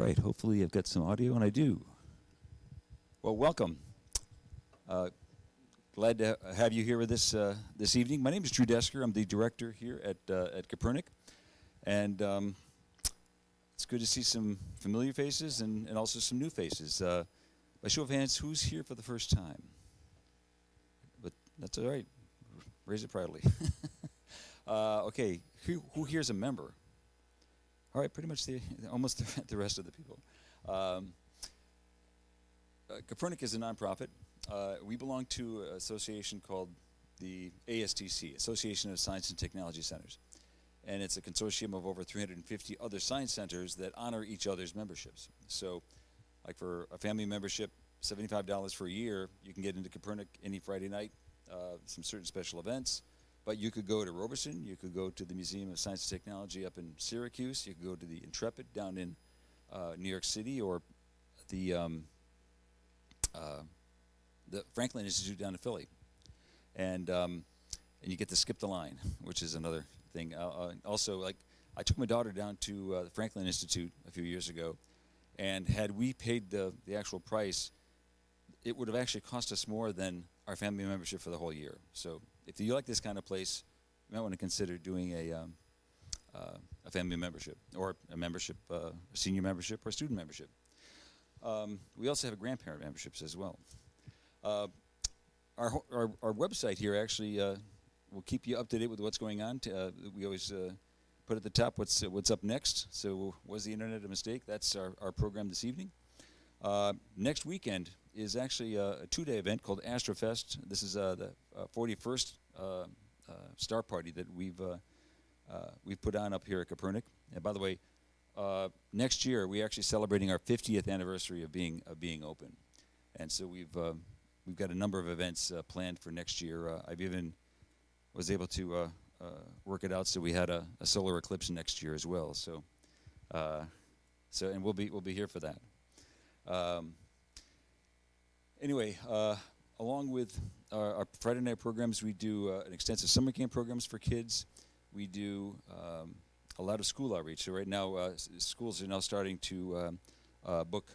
right, hopefully I've got some audio, and I do. Well, welcome. Glad to have you here with us this evening. My name is Drew Desker. I'm the director here at Kopernik, and it's good to see some familiar faces and also some new faces. By show of hands, who's here for the first time? But that's all right. Raise it proudly. Okay, who here's a member? All right, pretty much almost the rest of the people. Kopernik is a nonprofit. We belong to an association called the ASTC, Association of Science and Technology Centers. And it's a consortium of over 350 other science centers that honor each other's memberships. So, like for a family membership, $75 for a year, you can get into Kopernik any Friday night, some certain special events. But you could go to Roberson, you could go to the Museum of Science and Technology up in Syracuse, you could go to the Intrepid down in New York City, or the Franklin Institute down in Philly. And you get to skip the line, which is another thing. Also, like, I took my daughter down to the Franklin Institute a few years ago, and had we paid the actual price, it would have actually cost us more than our family membership for the whole year. So if you like this kind of place, you might want to consider doing a family membership, or a membership, a senior membership, or a student membership. We also have grandparent memberships as well. Our website here actually will keep you up to date with what's going on. We always put at the top what's up next. So was the internet a mistake? That's our program this evening. Next weekend is actually a two-day event called Astrofest. This is the 41st star party that we've put on up here at Kopernik. And by the way, next year we're actually celebrating our 50th anniversary of being open, and so we've got a number of events planned for next year. I've even was able to work it out so we had a solar eclipse next year as well. So and we'll be here for that. Anyway, along with our Friday night programs, we do an extensive summer camp programs for kids. We do a lot of school outreach. So right now, schools are now starting to book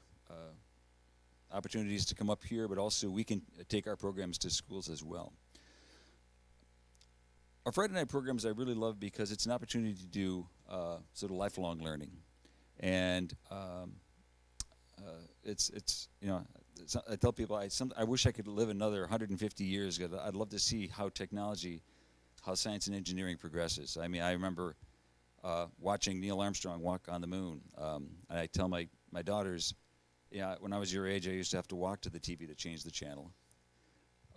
opportunities to come up here, but also we can take our programs to schools as well. Our Friday night programs I really love because it's an opportunity to do sort of lifelong learning, and it's you know, I tell people I wish I could live another 150 years. I'd love to see how science and engineering progresses. I mean, I remember watching Neil Armstrong walk on the moon, and I tell my daughters, yeah, when I was your age, I used to have to walk to the TV to change the channel.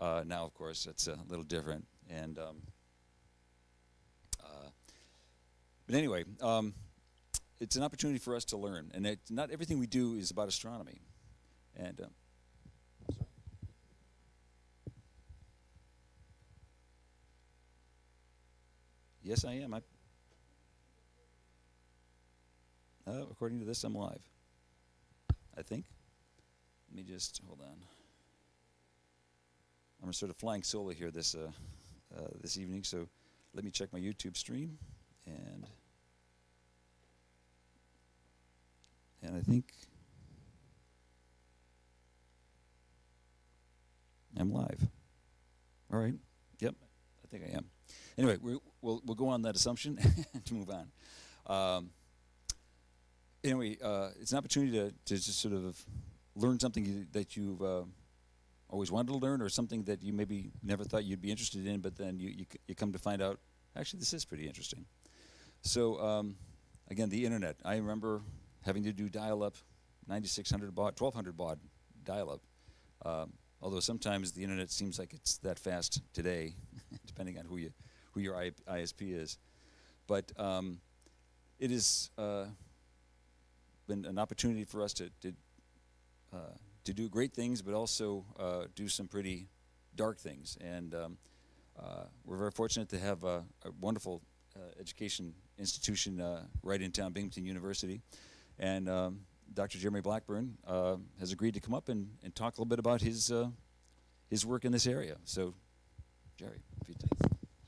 Now, of course, it's a little different. And but anyway, it's an opportunity for us to learn, and not everything we do is about astronomy. And yes, I am. According to this, I'm live, I think. Let me just hold on. I'm sort of flying solo here this evening, so let me check my YouTube stream, and I think I'm live. All right. Yep, I think I am. Anyway, we'll go on that assumption to move on. Anyway, it's an opportunity to just sort of learn something that you've always wanted to learn, or something that you maybe never thought you'd be interested in, but then you come to find out, actually, this is pretty interesting. So, again, the internet. I remember having to do dial-up, 9600 baud, 1200 baud dial-up. Although sometimes the internet seems like it's that fast today, depending on who your ISP is. But it has been an opportunity for us to do great things, but also do some pretty dark things. And we're very fortunate to have a wonderful education institution right in town, Binghamton University. And Dr. Jeremy Blackburn has agreed to come up and talk a little bit about his work in this area. So, Jerry, if you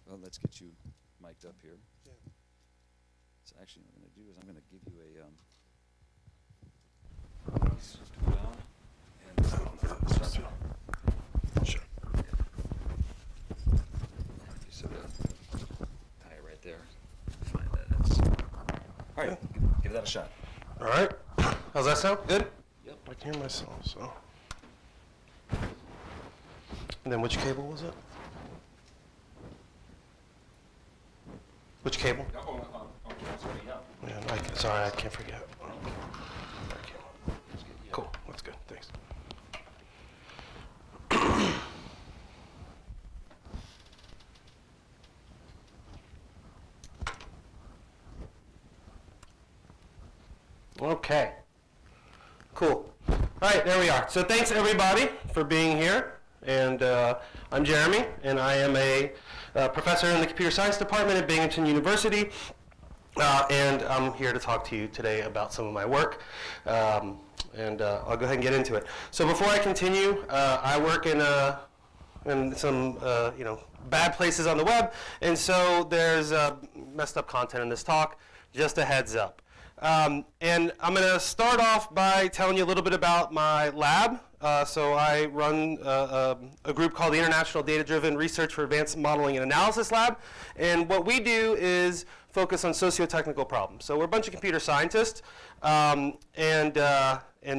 well, let's get you mic'd up here. Yeah. So actually what I'm going to do is I'm going to give you a Sure. You sort of tie it right there. Find that. All right, give that a shot. All right. How's that sound? Good? Yep. I can hear myself, so. And then which cable was it? Which cable? Yeah, sorry, I can't forget. Cool, that's good, thanks. Okay, cool. All right, there we are. So thanks everybody for being here. And I'm Jeremy, and I am a professor in the computer science department at Binghamton University. And I'm here to talk to you today about some of my work. I'll go ahead and get into it. So before I continue, I work in some bad places on the web, and so there's messed up content in this talk. Just a heads up. And I'm going to start off by telling you a little bit about my lab. So I run a group called the International Data-Driven Research for Advanced Modeling and Analysis Lab. And what we do is focus on socio-technical problems. So we're a bunch of computer scientists. And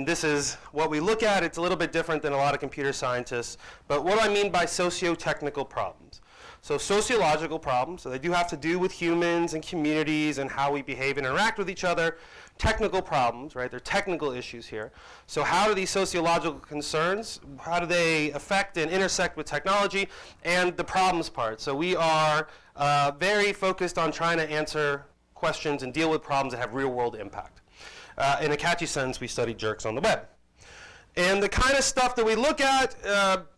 this is what we look at. It's a little bit different than a lot of computer scientists. But what do I mean by socio-technical problems? So sociological problems, so they do have to do with humans and communities and how we behave and interact with each other. Technical problems, right? They're technical issues here. So how do these sociological concerns, how do they affect and intersect with technology? And the problems part. So we are very focused on trying to answer questions and deal with problems that have real world impact. In a catchy sentence, we study jerks on the web. And the kind of stuff that we look at,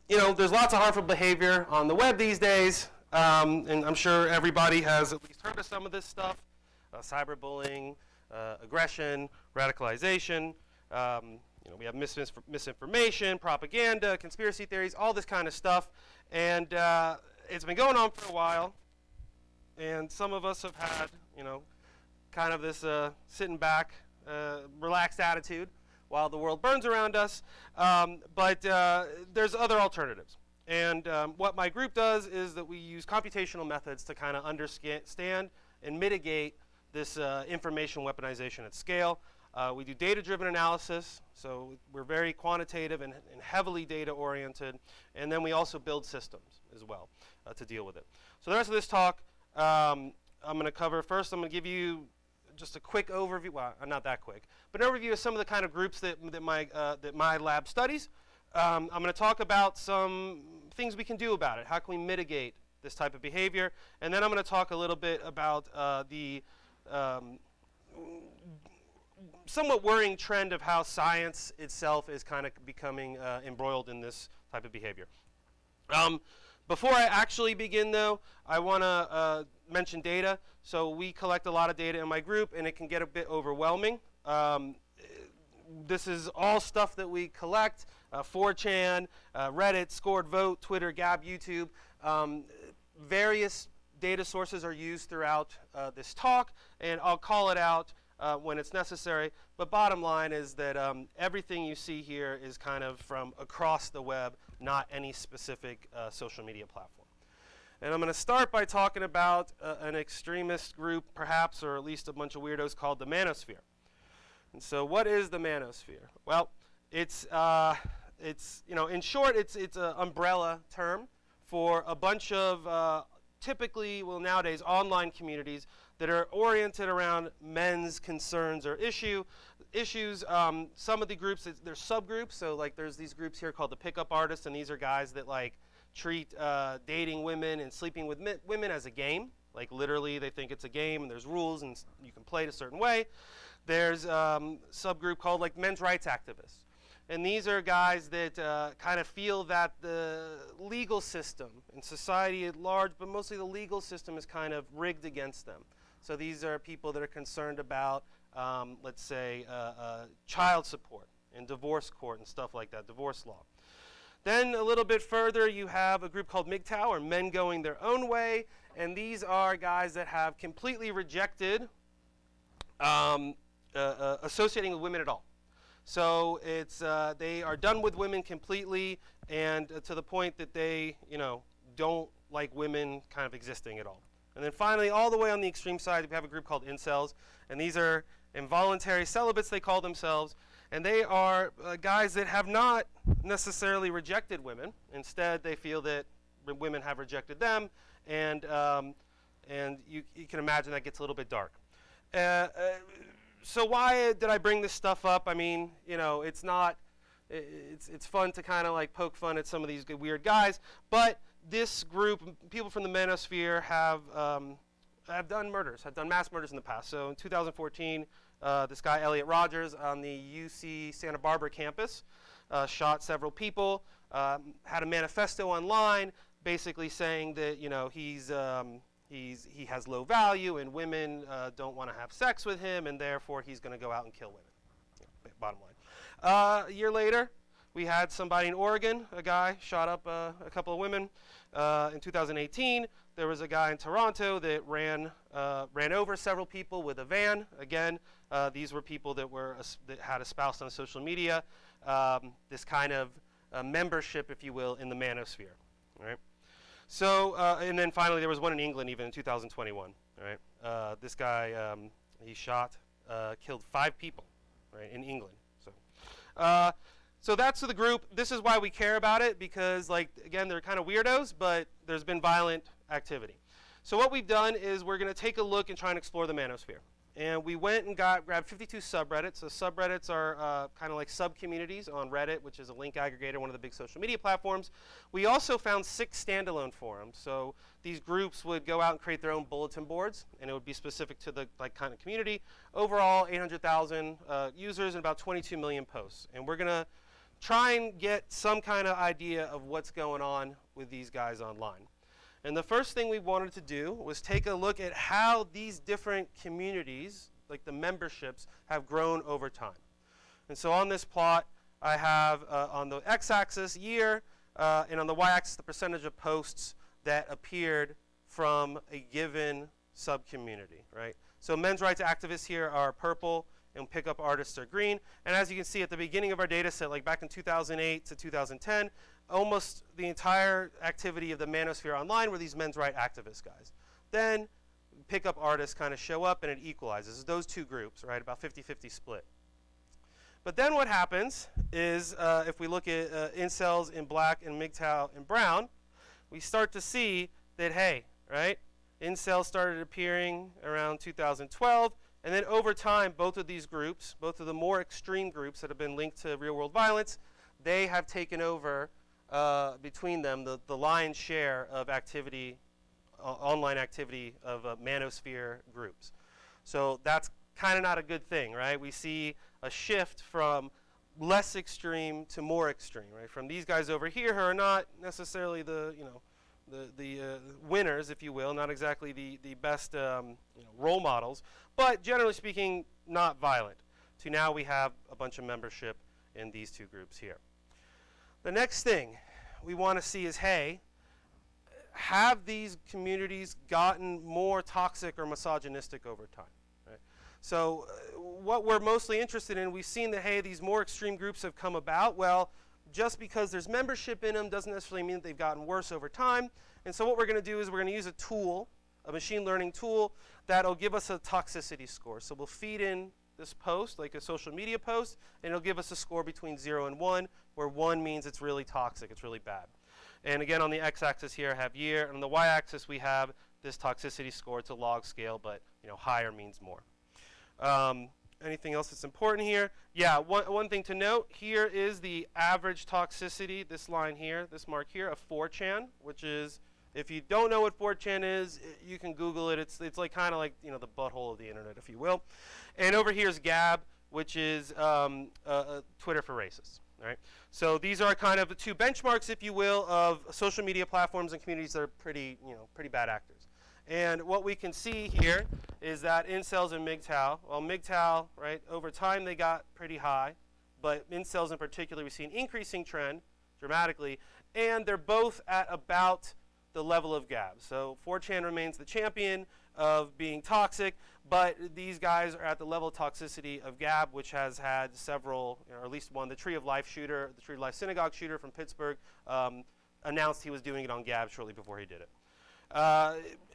there's lots of harmful behavior on the web these days. And I'm sure everybody has at least heard of some of this stuff. Cyberbullying, aggression, radicalization. We have misinformation, propaganda, conspiracy theories, all this kind of stuff. And it's been going on for a while. And some of us have had, kind of this sitting back, relaxed attitude while the world burns around us. But there's other alternatives. And what my group does is that we use computational methods to kind of understand and mitigate this information weaponization at scale. We do data-driven analysis, so we're very quantitative and heavily data-oriented. And then we also build systems as well to deal with it. So the rest of this talk, I'm going to cover first. I'm going to give you just a quick overview. Well, not that quick, but an overview of some of the kind of groups that my lab studies. I'm going to talk about some things we can do about it. How can we mitigate this type of behavior? And then I'm going to talk a little bit about the somewhat worrying trend of how science itself is kind of becoming embroiled in this type of behavior. Before I actually begin, though, I want to mention data. So we collect a lot of data in my group, and it can get a bit overwhelming. This is all stuff that we collect. 4chan, Reddit, Scored Vote, Twitter, Gab, YouTube. Various data sources are used throughout this talk, and I'll call it out when it's necessary. But bottom line is that everything you see here is kind of from across the web, not any specific social media platform. And I'm going to start by talking about an extremist group, perhaps, or at least a bunch of weirdos called the manosphere. And so what is the manosphere? Well, it's in short, it's an umbrella term for a bunch of typically, well, nowadays, online communities that are oriented around men's concerns or issues. Some of the groups, they're subgroups. So like there's these groups here called the pickup artists, and these are guys that like treat dating women and sleeping with women as a game. Like literally they think it's a game and there's rules and you can play it a certain way. There's a subgroup called like men's rights activists. And these are guys that kind of feel that the legal system and society at large, but mostly the legal system is kind of rigged against them. So these are people that are concerned about, let's say, child support and divorce court and stuff like that, divorce law. Then a little bit further, you have a group called MGTOW, or Men Going Their Own Way. And these are guys that have completely rejected associating with women at all. So it's they are done with women completely, and to the point that they, don't like women kind of existing at all. And then finally, all the way on the extreme side, we have a group called incels, and these are involuntary celibates, they call themselves, and they are guys that have not necessarily rejected women. Instead, they feel that women have rejected them, and you can imagine that gets a little bit dark. So why did I bring this stuff up? I mean, it's not, it's fun to kind of like poke fun at some of these weird guys, but this group, people from the manosphere, have done murders, have done mass murders in the past. So in 2014, this guy Elliot Rogers on the UC Santa Barbara campus shot several people, had a manifesto online, basically saying that he has low value and women don't want to have sex with him, and therefore he's going to go out and kill women. Bottom line. A year later, we had somebody in Oregon, a guy shot up a couple of women. In 2018, there was a guy in Toronto that ran over several people with a van. Again, these were people that had espoused on social media this kind of membership, if you will, in the manosphere. All right. So, and then finally, there was one in England, even in 2021. All right. This guy, he killed 5 people, right, in England. So that's the group. This is why we care about it, because, again, they're kind of weirdos, but there's been violent activity. So what we've done is we're going to take a look and try and explore the manosphere. And we went and grabbed 52 subreddits. So subreddits are kind of like sub-communities on Reddit, which is a link aggregator, one of the big social media platforms. We also found 6 standalone forums. So these groups would go out and create their own bulletin boards, and it would be specific to the kind of community. Overall, 800,000 users and about 22 million posts. And we're going to try and get some kind of idea of what's going on with these guys online. And the first thing we wanted to do was take a look at how these different communities, like the memberships, have grown over time. And so on this plot, I have on the x-axis year, and on the y-axis the percentage of posts that appeared from a given sub-community, right? So men's rights activists here are purple, and pickup artists are green. And as you can see at the beginning of our data set, like back in 2008 to 2010, almost the entire activity of the manosphere online were these men's rights activist guys. Then pickup artists kind of show up and it equalizes. Those two groups, right, about 50-50 split. But then what happens is if we look at incels in black and MGTOW in brown, we start to see that, hey, right, incels started appearing around 2012. And then over time, both of these groups, both of the more extreme groups that have been linked to real-world violence, they have taken over, between them, the lion's share of activity, online activity of manosphere groups. So that's kind of not a good thing, right? We see a shift from less extreme to more extreme, right? From these guys over here who are not necessarily the winners, if you will, not exactly the best role models, but generally speaking, not violent, to now we have a bunch of membership in these two groups here. The next thing we want to see is, hey, have these communities gotten more toxic or misogynistic over time? Right? So what we're mostly interested in, we've seen that, hey, these more extreme groups have come about. Well, just because there's membership in them doesn't necessarily mean that they've gotten worse over time. And so what we're going to do is we're going to use a tool, a machine learning tool, that'll give us a toxicity score. So we'll feed in this post, like a social media post, and it'll give us a score between 0 and 1, where 1 means it's really toxic, it's really bad. And again, on the x-axis here, I have year, and on the y-axis, we have this toxicity score. It's a log scale, but higher means more. Anything else that's important here? Yeah, one thing to note, here is the average toxicity, this line here, this mark here, of 4chan, which is, if you don't know what 4chan is, you can Google it. It's like kind of like the butthole of the internet, if you will. And over here is Gab, which is Twitter for racists. Right? So these are kind of the two benchmarks, if you will, of social media platforms and communities that are pretty bad actors. And what we can see here is that incels and MGTOW, well, MGTOW, right, over time they got pretty high, but incels in particular, we see an increasing trend dramatically, and they're both at about the level of gab. So 4chan remains the champion of being toxic, but these guys are at the level of toxicity of gab, which has had several, or at least one, the Tree of Life shooter, the Tree of Life synagogue shooter from Pittsburgh, announced he was doing it on gab shortly before he did it.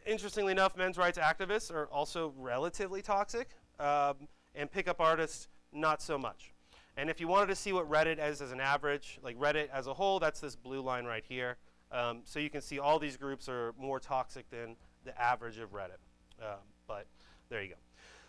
Interestingly enough, men's rights activists are also relatively toxic, and pickup artists, not so much. And if you wanted to see what Reddit is as an average, like Reddit as a whole, that's this blue line right here. So you can see all these groups are more toxic than the average of Reddit. But there you go.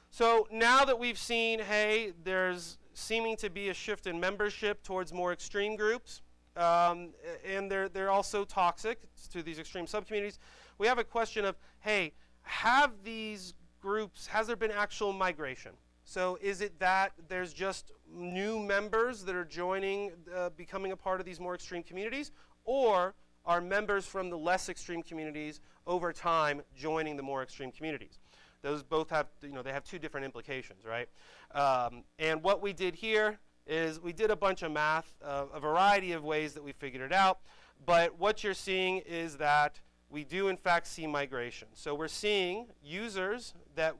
So now that we've seen, hey, there's seeming to be a shift in membership towards more extreme groups, and they're also toxic to these extreme subcommunities, we have a question of, hey, have these groups, has there been actual migration? So is it that there's just new members that are joining, becoming a part of these more extreme communities, or are members from the less extreme communities over time joining the more extreme communities? Those both have, they have two different implications, right? And what we did here is we did a bunch of math, a variety of ways that we figured it out, but what you're seeing is that we do in fact see migration. So we're seeing users that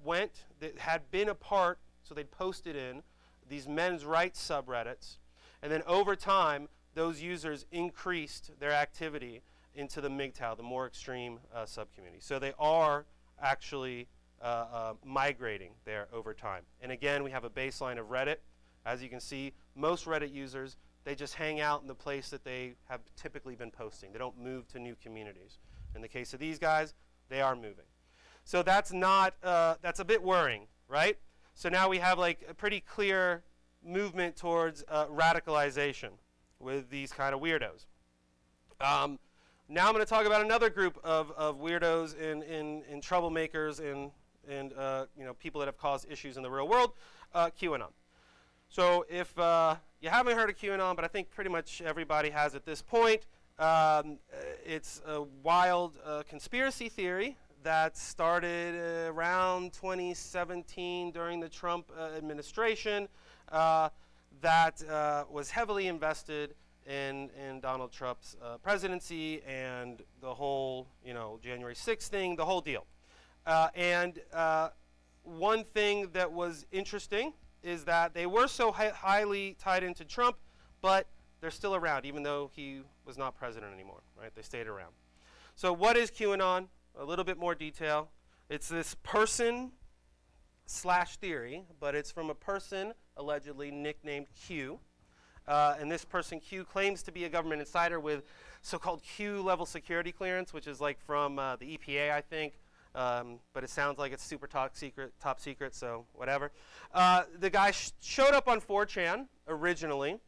had been a part, so they'd posted in these men's rights subreddits, and then over time, those users increased their activity into the MGTOW, the more extreme subcommunity. So they are actually migrating there over time. And again, we have a baseline of Reddit. As you can see, most Reddit users, they just hang out in the place that they have typically been posting. They don't move to new communities. In the case of these guys, they are moving. So that's not, that's a bit worrying, right? So now we have like a pretty clear movement towards radicalization with these kind of weirdos. Now I'm going to talk about another group of weirdos and troublemakers and people that have caused issues in the real world, QAnon. So if you haven't heard of QAnon, but I think pretty much everybody has at this point, it's a wild conspiracy theory that started around 2017 during the Trump administration that was heavily invested in Donald Trump's presidency and the whole, January 6th thing, the whole deal. And one thing that was interesting is that they were so highly tied into Trump, but they're still around, even though he was not president anymore, right? They stayed around. So what is QAnon? A little bit more detail. It's this person/theory, but it's from a person allegedly nicknamed Q. And this person Q claims to be a government insider with so-called Q-level security clearance, which is like from the EPA, I think. But it sounds like it's super top secret, so whatever. The guy showed up on 4chan originally.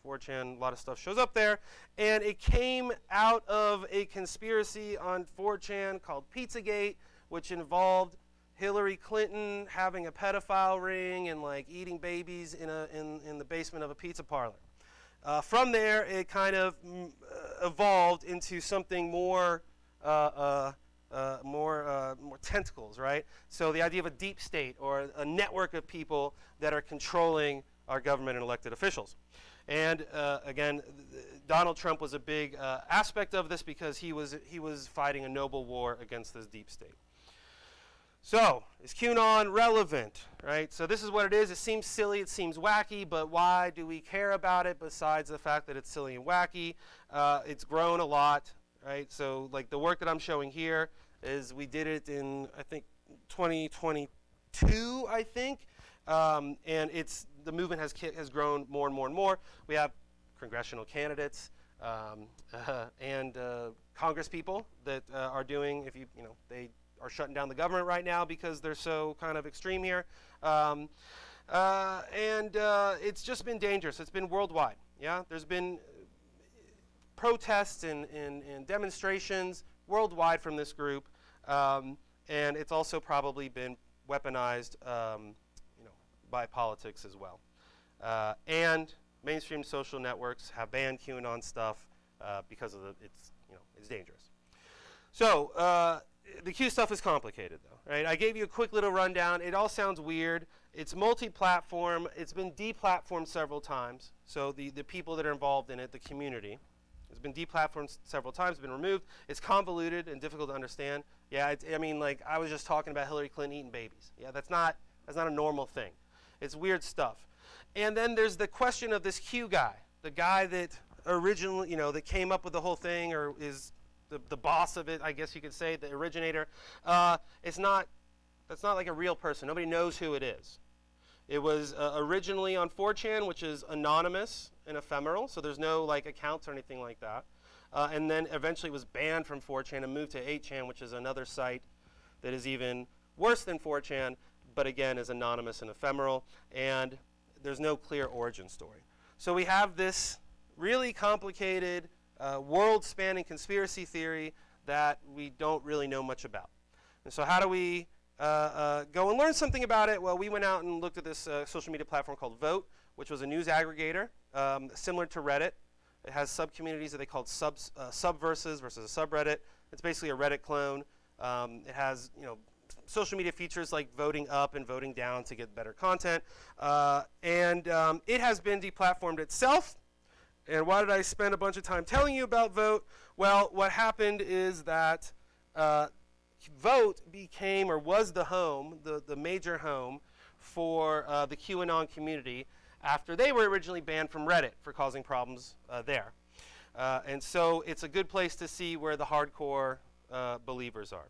4chan, a lot of stuff shows up there. And it came out of a conspiracy on 4chan called Pizzagate, which involved Hillary Clinton having a pedophile ring and like eating babies in the basement of a pizza parlor. From there, it kind of evolved into something more tentacles, right? So the idea of a deep state or a network of people that are controlling our government and elected officials. And again, Donald Trump was a big aspect of this because he was fighting a noble war against this deep state. So, is QAnon relevant, right? So this is what it is. It seems silly, it seems wacky, but why do we care about it besides the fact that it's silly and wacky? It's grown a lot, right? So like the work that I'm showing here is we did it in, I think, 2022, I think. And the movement has grown more and more and more. We have congressional candidates and Congress people that are doing, they are shutting down the government right now because they're so kind of extreme here. And it's just been dangerous. It's been worldwide. Yeah, there's been protests and demonstrations worldwide from this group, and it's also probably been weaponized, by politics as well. And mainstream social networks have banned QAnon stuff because of it's dangerous. So the Q stuff is complicated, though, right? I gave you a quick little rundown. It all sounds weird. It's multi-platform. It's been deplatformed several times. So the people that are involved in it, the community, It's been deplatformed several times, been removed. It's convoluted and difficult to understand. Yeah, I mean, like I was just talking about Hillary Clinton eating babies. Yeah, that's not a normal thing. It's weird stuff. And then there's the question of this Q guy, the guy that originally, that came up with the whole thing, or is the boss of it, I guess you could say, the originator. That's not like a real person. Nobody knows who it is. It was originally on 4chan, which is anonymous and ephemeral, so there's no like accounts or anything like that. And then eventually was banned from 4chan and moved to 8chan, which is another site that is even worse than 4chan, but again is anonymous and ephemeral, and there's no clear origin story. So we have this really complicated world-spanning conspiracy theory that we don't really know much about. And so how do we go and learn something about it? Well, we went out and looked at this social media platform called Vote, which was a news aggregator, similar to Reddit. It has sub-communities that they called subverses versus a subreddit. It's basically a Reddit clone. It has, social media features like voting up and voting down to get better content. And it has been deplatformed itself. And why did I spend a bunch of time telling you about Vote? Well, what happened is that Vote became, or was the home, the major home for the QAnon community after they were originally banned from Reddit for causing problems there. And so it's a good place to see where the hardcore believers are.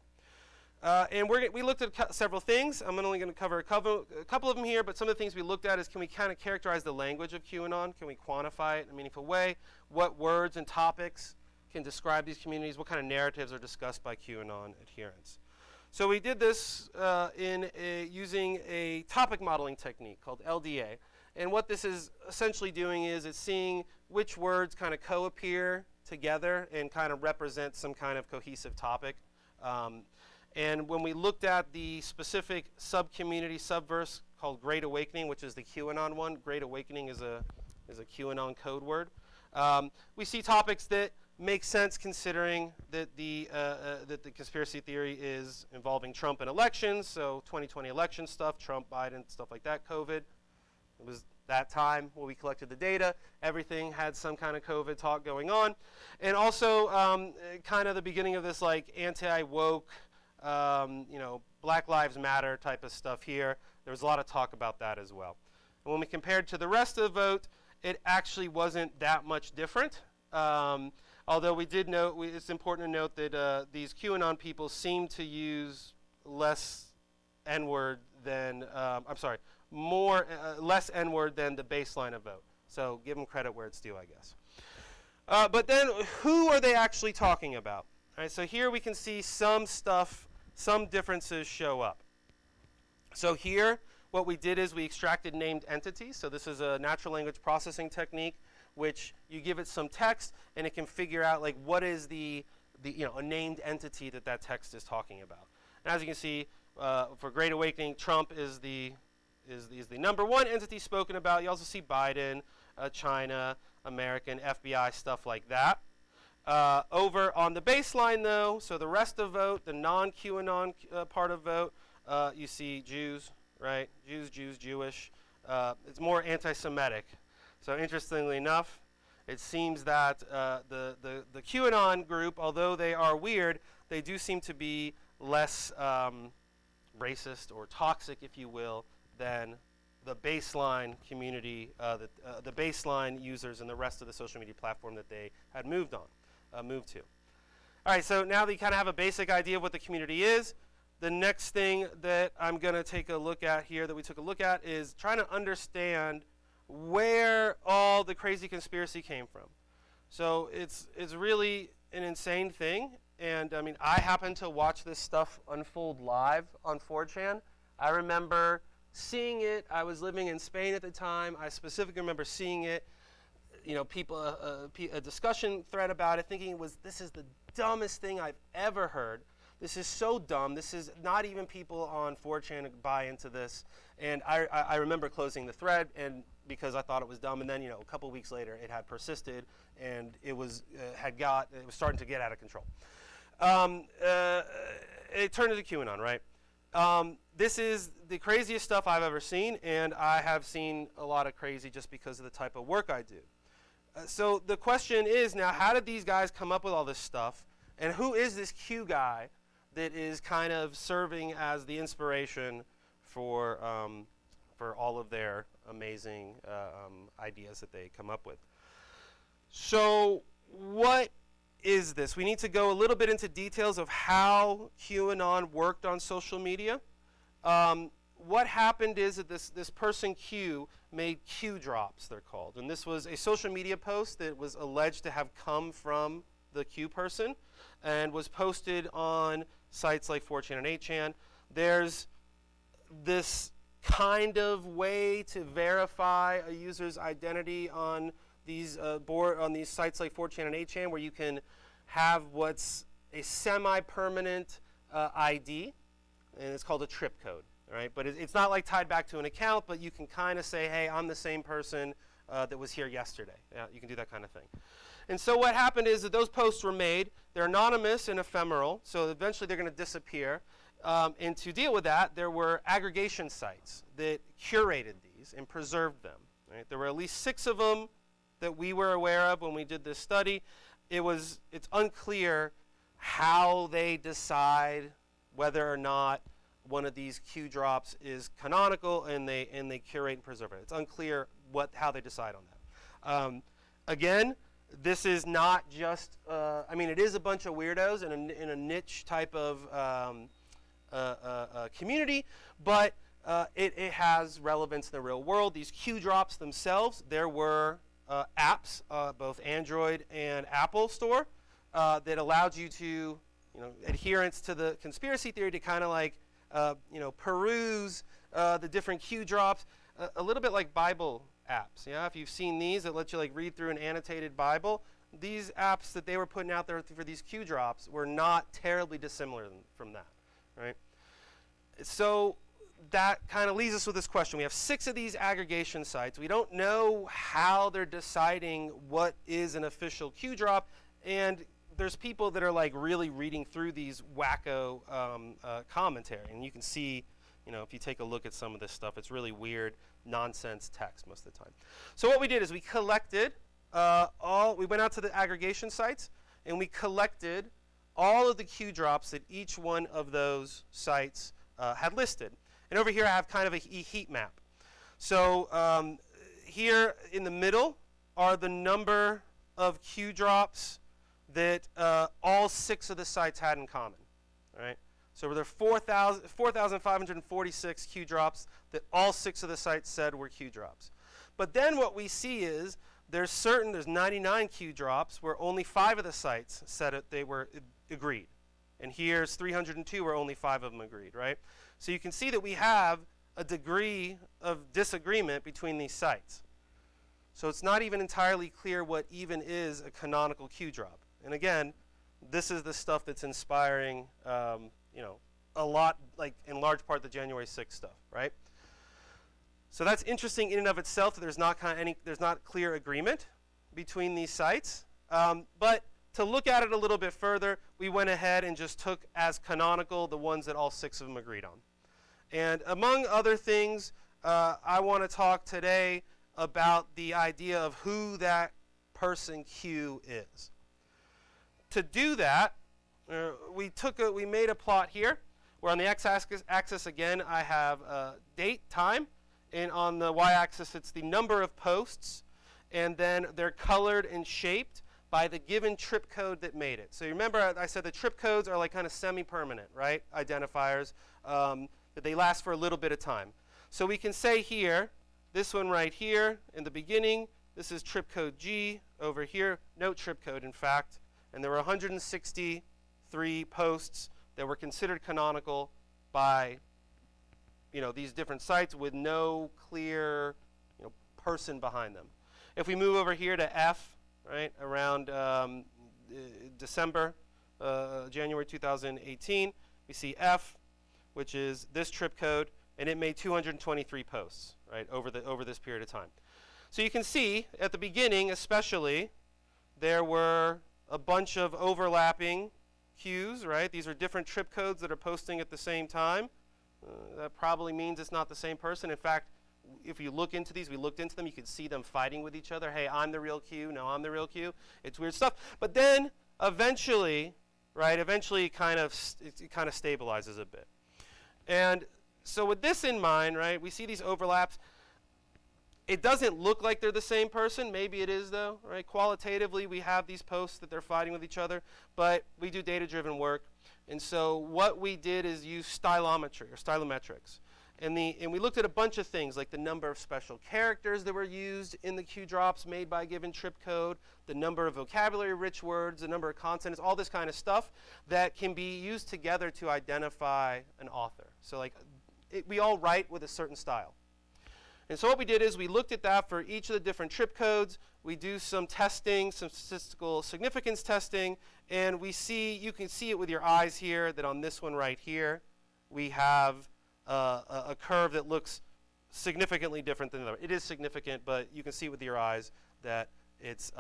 And we looked at several things. I'm only going to cover a couple of them here, but some of the things we looked at is, can we kind of characterize the language of QAnon? Can we quantify it in a meaningful way? What words and topics can describe these communities? What kind of narratives are discussed by QAnon adherents? So we did this using a topic modeling technique called LDA. And what this is essentially doing is it's seeing which words kind of co-appear together and kind of represent some kind of cohesive topic. And when we looked at the specific sub-community, subverse called Great Awakening, which is the QAnon one, Great Awakening is a QAnon code word, we see topics that make sense considering that the conspiracy theory is involving Trump and elections, so 2020 election stuff, Trump, Biden, stuff like that, COVID. It was that time when we collected the data. Everything had some kind of COVID talk going on. And also kind of the beginning of this like anti-woke, Black Lives Matter type of stuff here. There was a lot of talk about that as well. And when we compared to the rest of the Vote, it actually wasn't that much different. Although we did note, it's important to note that these QAnon people seem to use less N-word than, less N-word than the baseline of Vote. So give them credit where it's due, I guess. But then who are they actually talking about? All right, so here we can see some stuff, some differences show up. So here, what we did is we extracted named entities. So this is a natural language processing technique, which you give it some text, and it can figure out like what is a named entity that text is talking about. And as you can see, for Great Awakening, Trump is the number one entity spoken about. You also see Biden, China, American, FBI, stuff like that. Over on the baseline, though, so the rest of Vote, the non-QAnon part of Vote, you see Jews, right? Jews, Jewish. It's more anti-Semitic. So interestingly enough, it seems that the QAnon group, although they are weird, they do seem to be less racist or toxic, if you will, than the baseline community, the baseline users and the rest of the social media platform that they had moved to. All right, so now that you kind of have a basic idea of what the community is, the next thing that I'm going to take a look at here, that we took a look at, is trying to understand where all the crazy conspiracy came from. So it's really an insane thing, and I mean, I happened to watch this stuff unfold live on 4chan. I remember seeing it. I was living in Spain at the time. I specifically remember seeing it. People, a discussion thread about it, thinking this is the dumbest thing I've ever heard. This is so dumb. This is not even people on 4chan buy into this. And I remember closing the thread, and because I thought it was dumb. And then a couple weeks later, it had persisted, and it was starting to get out of control. It turned into QAnon, right? This is the craziest stuff I've ever seen, and I have seen a lot of crazy just because of the type of work I do. So the question is now, how did these guys come up with all this stuff? And who is this Q guy that is kind of serving as the inspiration for all of their amazing ideas that they come up with? So what is this? We need to go a little bit into details of how QAnon worked on social media. What happened is that this person Q made Q drops, they're called. And this was a social media post that was alleged to have come from the Q person and was posted on sites like 4chan and 8chan. There's this kind of way to verify a user's identity on these on these sites like 4chan and 8chan, where you can have what's a semi-permanent ID, and it's called a trip code. Right? But it's not like tied back to an account, but you can kind of say, hey, I'm the same person that was here yesterday. Yeah, you can do that kind of thing. And so what happened is that those posts were made. They're anonymous and ephemeral, so eventually they're going to disappear. And to deal with that, there were aggregation sites that curated these and preserved them. Right? There were at least 6 of them that we were aware of when we did this study. It's unclear how they decide whether or not one of these Q drops is canonical, and they curate and preserve it. It's unclear how they decide on that. Again, this is not just, I mean, it is a bunch of weirdos in a niche type of community, but it has relevance in the real world. These Q drops themselves, there were apps, both Android and Apple Store, that allowed you to, adherence to the conspiracy theory, to kind of like, peruse the different Q drops, a little bit like Bible apps. Yeah, if you've seen these that let you like read through an annotated Bible, these apps that they were putting out there for these Q drops were not terribly dissimilar from that, right? So that kind of leaves us with this question. We have 6 of these aggregation sites. We don't know how they're deciding what is an official Q drop, and there's people that are like really reading through these wacko commentary, and you can see, if you take a look at some of this stuff, it's really weird nonsense text most of the time. So what we did is we collected we went out to the aggregation sites and we collected all of the Q drops that each one of those sites had listed. And over here I have kind of a heat map. So here in the middle are the number of Q drops that all 6 of the sites had in common, right? So there are 4,546 Q drops that all 6 of the sites said were Q drops. But then what we see is there's 99 Q drops where only 5 of the sites said they were agreed. And here's 302 where only 5 of them agreed, right? So you can see that we have a degree of disagreement between these sites. So it's not even entirely clear what even is a canonical Q drop. And again, this is the stuff that's inspiring, a lot, like in large part, the January 6th stuff, right? So that's interesting in and of itself, that there's not clear agreement between these sites. But to look at it a little bit further, we went ahead and just took as canonical the ones that all 6 of them agreed on. And among other things, I want to talk today about the idea of who that person Q is. To do that, we made a plot here, where on the x-axis again I have date, time, and on the y-axis it's the number of posts, and then they're colored and shaped by the given trip code that made it. So you remember I said the trip codes are like kind of semi-permanent, right? Identifiers, that they last for a little bit of time. So we can say here, this one right here in the beginning, this is trip code G. Over here, no trip code, in fact. And there were 163 posts that were considered canonical by, these different sites with no clear, person behind them. If we move over here to F, right, around December, January 2018, we see F, which is this trip code, and it made 223 posts, right, over this period of time. So you can see at the beginning, especially, there were a bunch of overlapping Qs, right? These are different trip codes that are posting at the same time. That probably means it's not the same person. In fact, if you look into these, we looked into them, you could see them fighting with each other. Hey, I'm the real Q. No, I'm the real Q. It's weird stuff. But then eventually, right, it kind of stabilizes a bit. And so with this in mind, right, we see these overlaps. It doesn't look like they're the same person. Maybe it is, though, right? Qualitatively, we have these posts that they're fighting with each other, but we do data-driven work. And so what we did is use stylometry or stylometrics. And we looked at a bunch of things, like the number of special characters that were used in the Q drops made by a given trip code, the number of vocabulary-rich words, the number of consonants, all this kind of stuff that can be used together to identify an author. So like, we all write with a certain style. And so what we did is we looked at that for each of the different trip codes. We do some testing, some statistical significance testing, and we see, you can see it with your eyes here, that on this one right here, we have a curve that looks significantly different than the other. It is significant, but you can see with your eyes that it's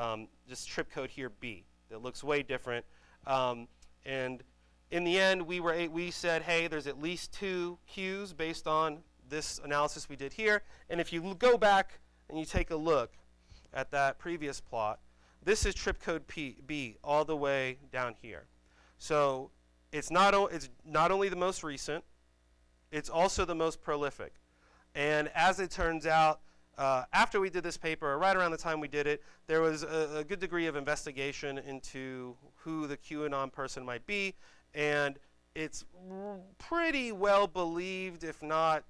just trip code here B that looks way different. And in the end, we said, hey, there's at least 2 Qs based on this analysis we did here. And if you go back and you take a look at that previous plot, this is trip code B all the way down here. So it's not only the most recent, it's also the most prolific. And as it turns out, after we did this paper, or right around the time we did it, there was a good degree of investigation into who the QAnon person might be. And it's pretty well believed, if not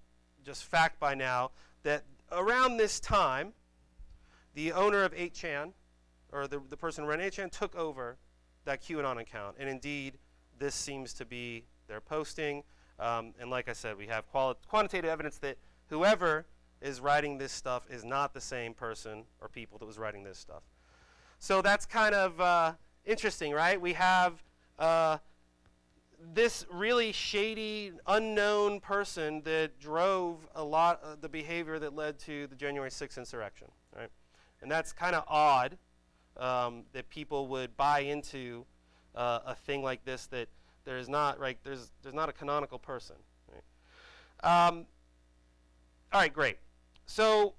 just fact by now, that around this time, the owner of 8chan, or the person who ran 8chan, took over that QAnon account. And indeed, this seems to be their posting. And like I said, we have quantitative evidence that whoever is writing this stuff is not the same person or people that was writing this stuff. So that's kind of interesting, right? We have this really shady, unknown person that drove a lot of the behavior that led to the January 6th insurrection, right? And that's kind of odd that people would buy into a thing like this, that there is not, right, there's not a canonical person, right? All right, great. So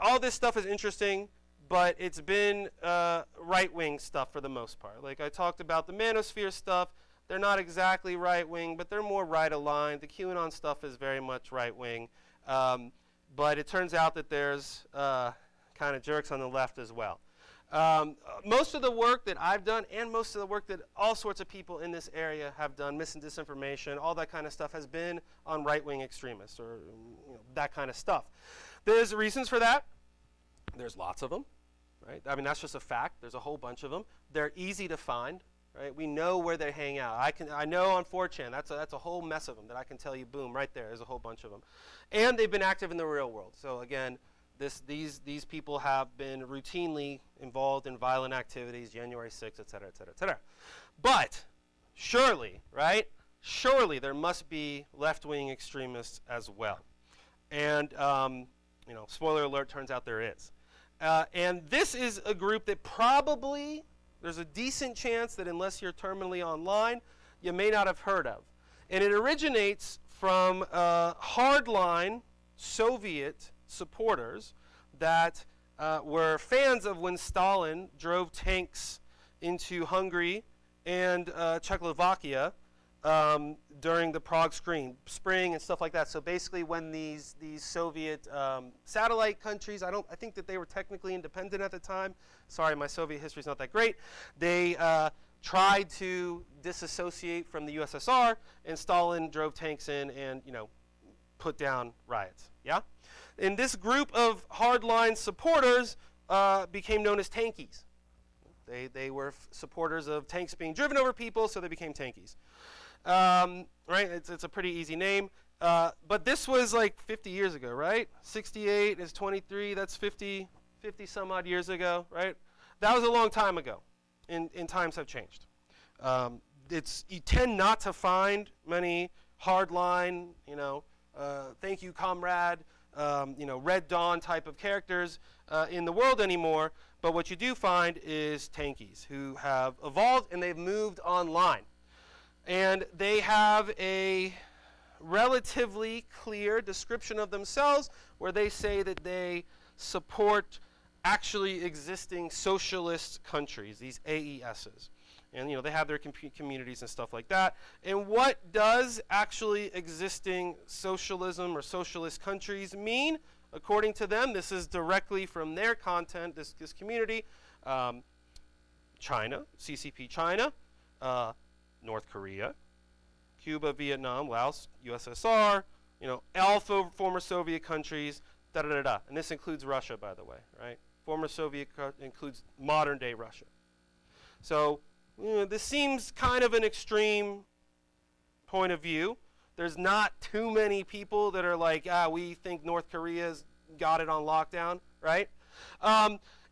all this stuff is interesting, but it's been right-wing stuff for the most part. Like I talked about the manosphere stuff. They're not exactly right-wing, but they're more right-aligned. The QAnon stuff is very much right-wing. But it turns out that there's kind of jerks on the left as well. Most of the work that I've done, and most of the work that all sorts of people in this area have done, mis and disinformation, all that kind of stuff, has been on right-wing extremists, or that kind of stuff. There's reasons for that. There's lots of them, right? I mean, that's just a fact. There's a whole bunch of them. They're easy to find. Right? We know where they hang out. I know on 4chan, that's a whole mess of them that I can tell you, boom, right there. There's a whole bunch of them. And they've been active in the real world. So again, these people have been routinely involved in violent activities, January 6th, et cetera, et cetera, et cetera. But surely, right, surely there must be left-wing extremists as well. And, spoiler alert, turns out there is. And this is a group that probably, there's a decent chance that unless you're terminally online, you may not have heard of. And it originates from hardline Soviet supporters that were fans of when Stalin drove tanks into Hungary and Czechoslovakia during the Prague Spring and stuff like that. So basically when these Soviet satellite countries, I think that they were technically independent at the time. Sorry, my Soviet history is not that great. They tried to disassociate from the USSR, and Stalin drove tanks in and, put down riots, yeah? And this group of hardline supporters became known as tankies. They were supporters of tanks being driven over people, so they became tankies. Right? It's a pretty easy name. But this was like 50 years ago, right? 68 is 23, that's 50 some odd years ago, right? That was a long time ago, and times have changed. You tend not to find many hardline, thank you, comrade, Red Dawn type of characters in the world anymore, but what you do find is tankies who have evolved and they've moved online. And they have a relatively clear description of themselves where they say that they support actually existing socialist countries, these AESs. And they have their communities and stuff like that. And what does actually existing socialism or socialist countries mean? According to them, this is directly from their content, this community. China, CCP China, North Korea, Cuba, Vietnam, Laos, USSR, all former Soviet countries, da-da-da-da. And this includes Russia, by the way, right? Former Soviet includes modern-day Russia. So this seems kind of an extreme point of view. There's not too many people that are like, we think North Korea's got it on lockdown, right?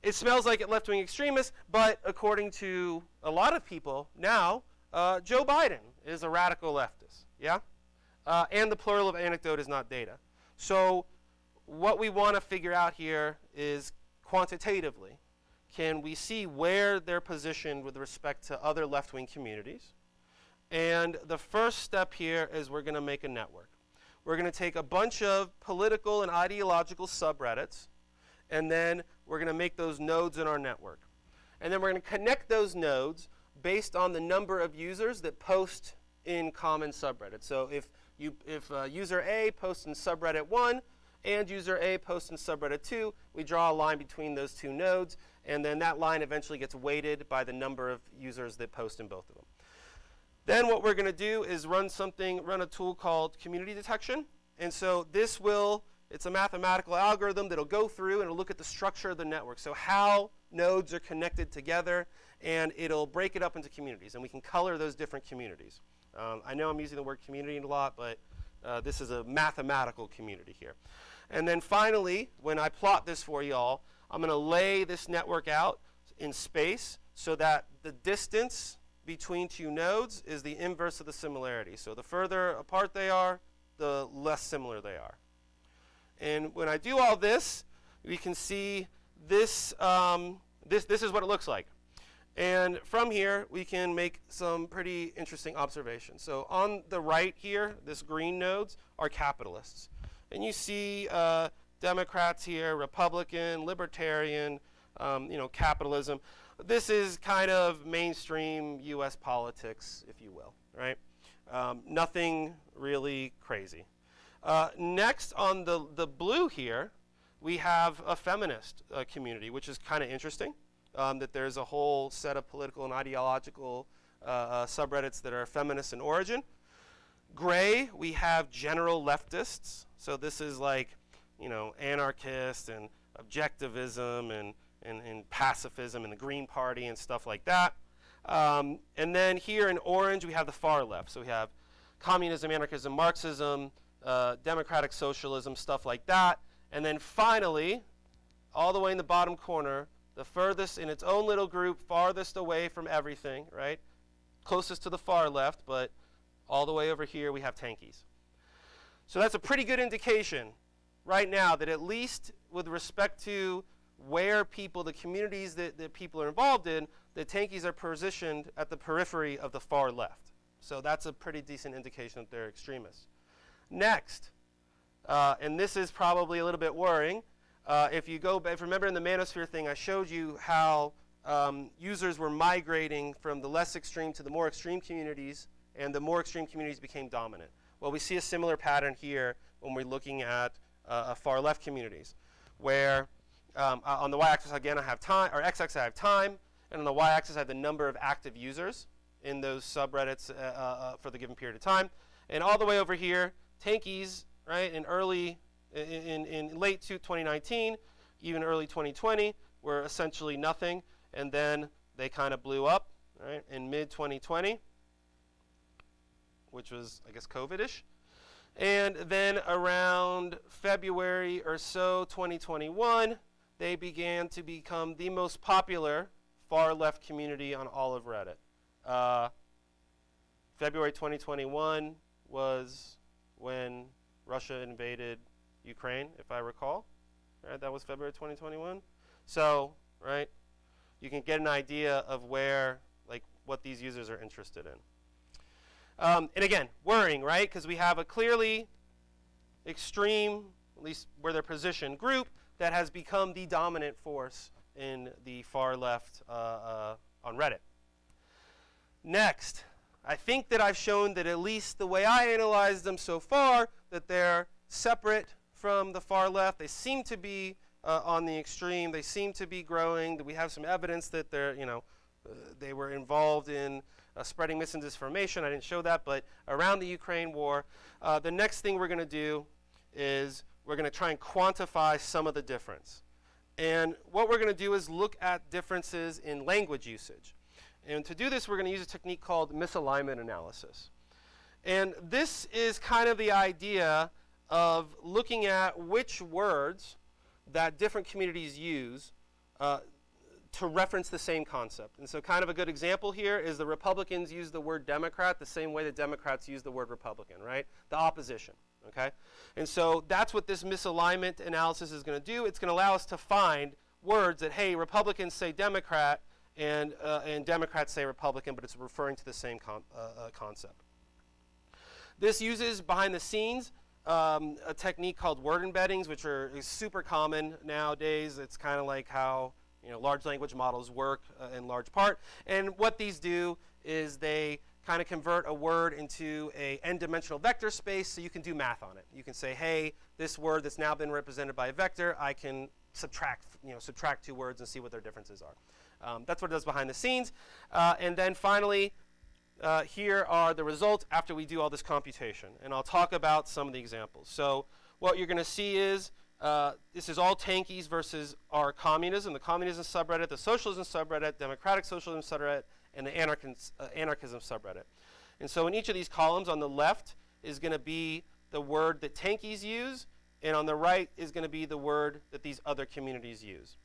It smells like left-wing extremists, but according to a lot of people now, Joe Biden is a radical leftist, yeah? And the plural of anecdote is not data. So what we want to figure out here is quantitatively, can we see where they're positioned with respect to other left-wing communities? And the first step here is we're going to make a network. We're going to take a bunch of political and ideological subreddits, and then we're going to make those nodes in our network. And then we're going to connect those nodes based on the number of users that post in common subreddits. So if user A posts in subreddit 1 and user A posts in subreddit 2, we draw a line between those two nodes, and then that line eventually gets weighted by the number of users that post in both of them. Then what we're going to do is run a tool called community detection. And so it's a mathematical algorithm that'll go through and it'll look at the structure of the network. So how nodes are connected together, and it'll break it up into communities. And we can color those different communities. I know I'm using the word community a lot, but this is a mathematical community here. And then finally, when I plot this for y'all, I'm going to lay this network out in space so that the distance between two nodes is the inverse of the similarity. So the further apart they are, the less similar they are. And when I do all this, we can see this, this is what it looks like. And from here, we can make some pretty interesting observations. So on the right here, this green nodes are capitalists. And you see Democrats here, Republican, Libertarian, capitalism. This is kind of mainstream US politics, if you will, right? Nothing really crazy. Next, on the blue here, we have a feminist community, which is kind of interesting, that there's a whole set of political and ideological subreddits that are feminist in origin. Gray, we have general leftists. So this is like, anarchist and objectivism and pacifism and the Green Party and stuff like that. And then here in orange, we have the far left. So we have communism, anarchism, Marxism, democratic socialism, stuff like that. And then finally, all the way in the bottom corner, the furthest in its own little group, farthest away from everything, right? Closest to the far left, but all the way over here, we have tankies. So that's a pretty good indication right now that at least with respect to where the communities that people are involved in, the tankies are positioned at the periphery of the far left. So that's a pretty decent indication that they're extremists. Next, and this is probably a little bit worrying, if you remember in the manosphere thing, I showed you how users were migrating from the less extreme to the more extreme communities, and the more extreme communities became dominant. Well, we see a similar pattern here when we're looking at far left communities, where on the y-axis again I have time, or x-axis I have time, and on the y-axis I have the number of active users in those subreddits for the given period of time, and all the way over here, tankies, right? In late 2019, even early 2020, were essentially nothing, and then they kind of blew up, right? In mid 2020. Which was, I guess, COVID-ish. And then around February or so, 2021, they began to become the most popular far-left community on all of Reddit. February 2021 was when Russia invaded Ukraine, if I recall. Right, that was February 2021. So, right, you can get an idea of what these users are interested in. And again, worrying, right? Because we have a clearly extreme, at least where they're positioned, group that has become the dominant force in the far left on Reddit. Next, I think that I've shown that at least the way I analyzed them so far, that they're separate from the far left. They seem to be on the extreme. They seem to be growing. That we have some evidence that they're, they were involved in spreading misinformation. I didn't show that, but around the Ukraine war, the next thing we're going to do is we're going to try and quantify some of the difference. And what we're going to do is look at differences in language usage. And to do this, we're going to use a technique called misalignment analysis. And this is kind of the idea of looking at which words that different communities use to reference the same concept. And so kind of a good example here is the Republicans use the word Democrat the same way the Democrats use the word Republican, right? The opposition, okay? And so that's what this misalignment analysis is going to do. It's going to allow us to find words that, hey, Republicans say Democrat, and Democrats say Republican, but it's referring to the same concept. This uses, behind the scenes, a technique called word embeddings, which is super common nowadays. It's kind of like how large language models work in large part. And what these do is they kind of convert a word into a n-dimensional vector space, so you can do math on it. You can say, hey, this word that's now been represented by a vector, I can subtract two words and see what their differences are. That's what it does behind the scenes. And then finally, here are the results after we do all this computation. And I'll talk about some of the examples. So what you're going to see is this is all tankies versus our communism, the communism subreddit, the socialism subreddit, democratic socialism subreddit, and the anarchism subreddit. And so in each of these columns on the left is going to be the word that tankies use, and on the right is going to be the word that these other communities use.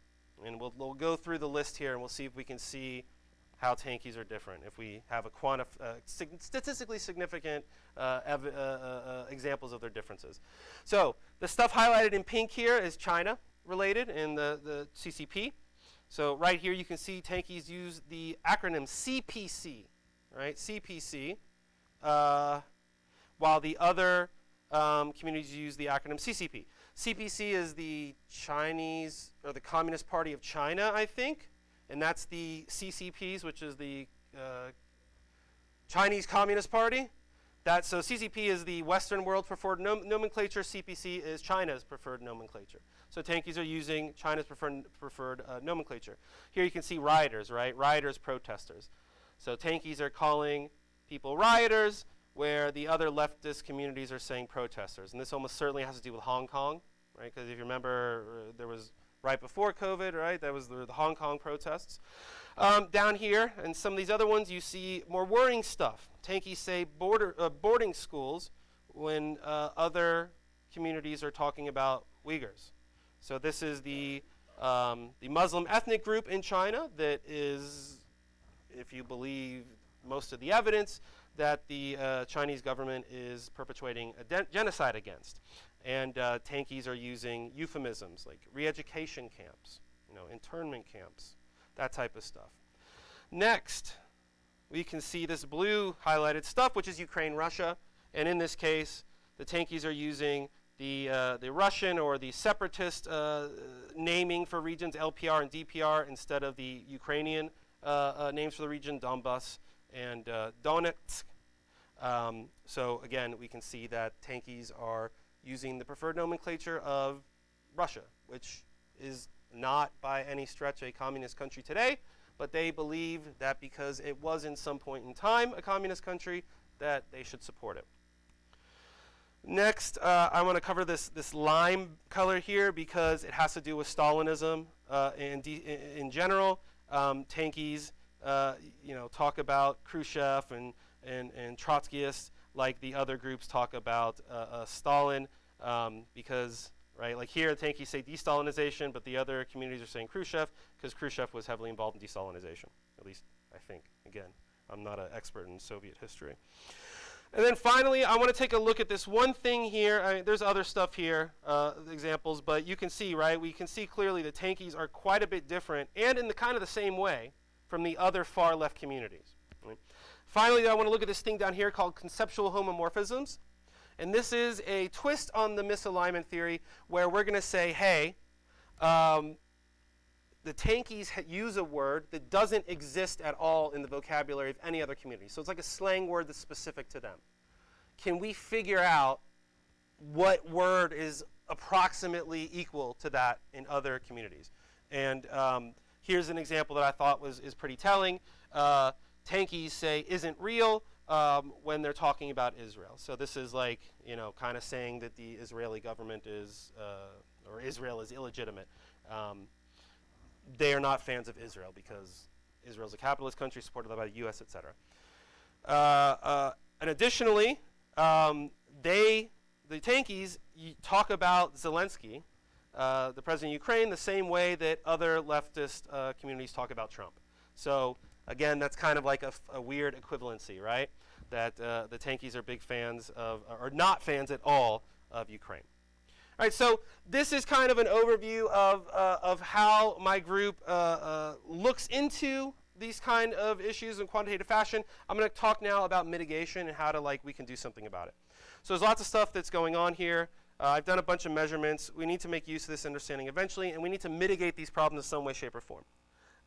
And we'll go through the list here, and we'll see if we can see how tankies are different, if we have a statistically significant examples of their differences. So the stuff highlighted in pink here is China related in the CCP. So right here you can see tankies use the acronym CPC, right? CPC, while the other communities use the acronym CCP. CPC is the Chinese, or the Communist Party of China, I think. And that's the CCPs, which is the Chinese Communist Party. So CCP is the Western world preferred nomenclature. CPC is China's preferred nomenclature. So tankies are using China's preferred nomenclature. Here you can see rioters, right? Rioters, protesters. So tankies are calling people rioters, where the other leftist communities are saying protesters. And this almost certainly has to do with Hong Kong, right? Because if you remember, there was right before COVID, right? That was the Hong Kong protests. Down here, and some of these other ones, you see more worrying stuff. Tankies say boarding schools when other communities are talking about Uyghurs. So this is the Muslim ethnic group in China that is, if you believe most of the evidence, that the Chinese government is perpetuating a genocide against. And tankies are using euphemisms like re-education camps, internment camps, that type of stuff. Next, we can see this blue highlighted stuff, which is Ukraine, Russia. And in this case, the tankies are using the Russian or the separatist naming for regions, LPR and DPR, instead of the Ukrainian names for the region, Donbas and Donetsk. So again, we can see that tankies are using the preferred nomenclature of Russia, which is not by any stretch a communist country today, but they believe that because it was in some point in time a communist country, that they should support it. Next, I want to cover this lime color here because it has to do with Stalinism in general. Tankies talk about Khrushchev and Trotskyists like the other groups talk about Stalin, because, right, like here, tankies say de-Stalinization, but the other communities are saying Khrushchev, because Khrushchev was heavily involved in de-Stalinization, at least I think. Again, I'm not an expert in Soviet history. And then finally, I want to take a look at this one thing here. There's other stuff here, examples, but you can see, right, we can see clearly that tankies are quite a bit different, and in the kind of the same way, from the other far left communities. Right? Finally, I want to look at this thing down here called conceptual homomorphisms. And this is a twist on the misalignment theory where we're going to say, hey, the Tankies use a word that doesn't exist at all in the vocabulary of any other community. So it's like a slang word that's specific to them. Can we figure out what word is approximately equal to that in other communities? And here's an example that I thought is pretty telling. Tankies say isn't real when they're talking about Israel. So this is like, kind of saying that the Israeli government is, or Israel is illegitimate. They are not fans of Israel because Israel is a capitalist country supported by the U.S., etc. And additionally, the Tankies talk about Zelensky, the president of Ukraine, the same way that other leftist communities talk about Trump. So again, that's kind of like a weird equivalency, right? That the Tankies are big fans of, or not fans at all of Ukraine. All right, so this is kind of an overview of how my group looks into these kind of issues in quantitative fashion. I'm going to talk now about mitigation and how to we can do something about it. So there's lots of stuff that's going on here. I've done a bunch of measurements. We need to make use of this understanding eventually, and we need to mitigate these problems in some way, shape, or form.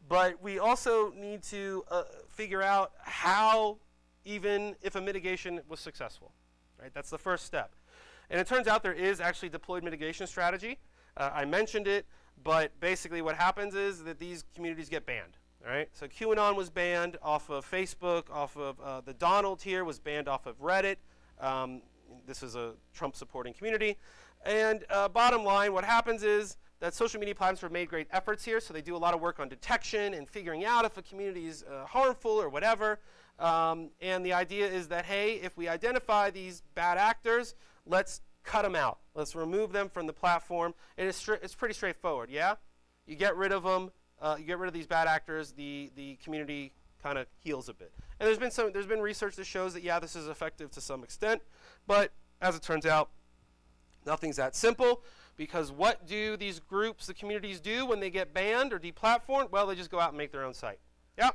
But we also need to figure out how, even if a mitigation was successful. Right? That's the first step. And it turns out there is actually deployed mitigation strategy. I mentioned it, but basically what happens is that these communities get banned. All right? So QAnon was banned off of Facebook, off of the Donald here was banned off of Reddit. This is a Trump-supporting community. And bottom line, what happens is that social media platforms have made great efforts here, so they do a lot of work on detection and figuring out if a community is harmful or whatever. And the idea is that, hey, if we identify these bad actors, let's cut them out. Let's remove them from the platform. And it's pretty straightforward, yeah? You get rid of them, you get rid of these bad actors, the community kind of heals a bit. And there's been research that shows that, yeah, this is effective to some extent. But as it turns out, nothing's that simple, because what do these groups, the communities, do when they get banned or deplatformed? Well, they just go out and make their own site. Yeah.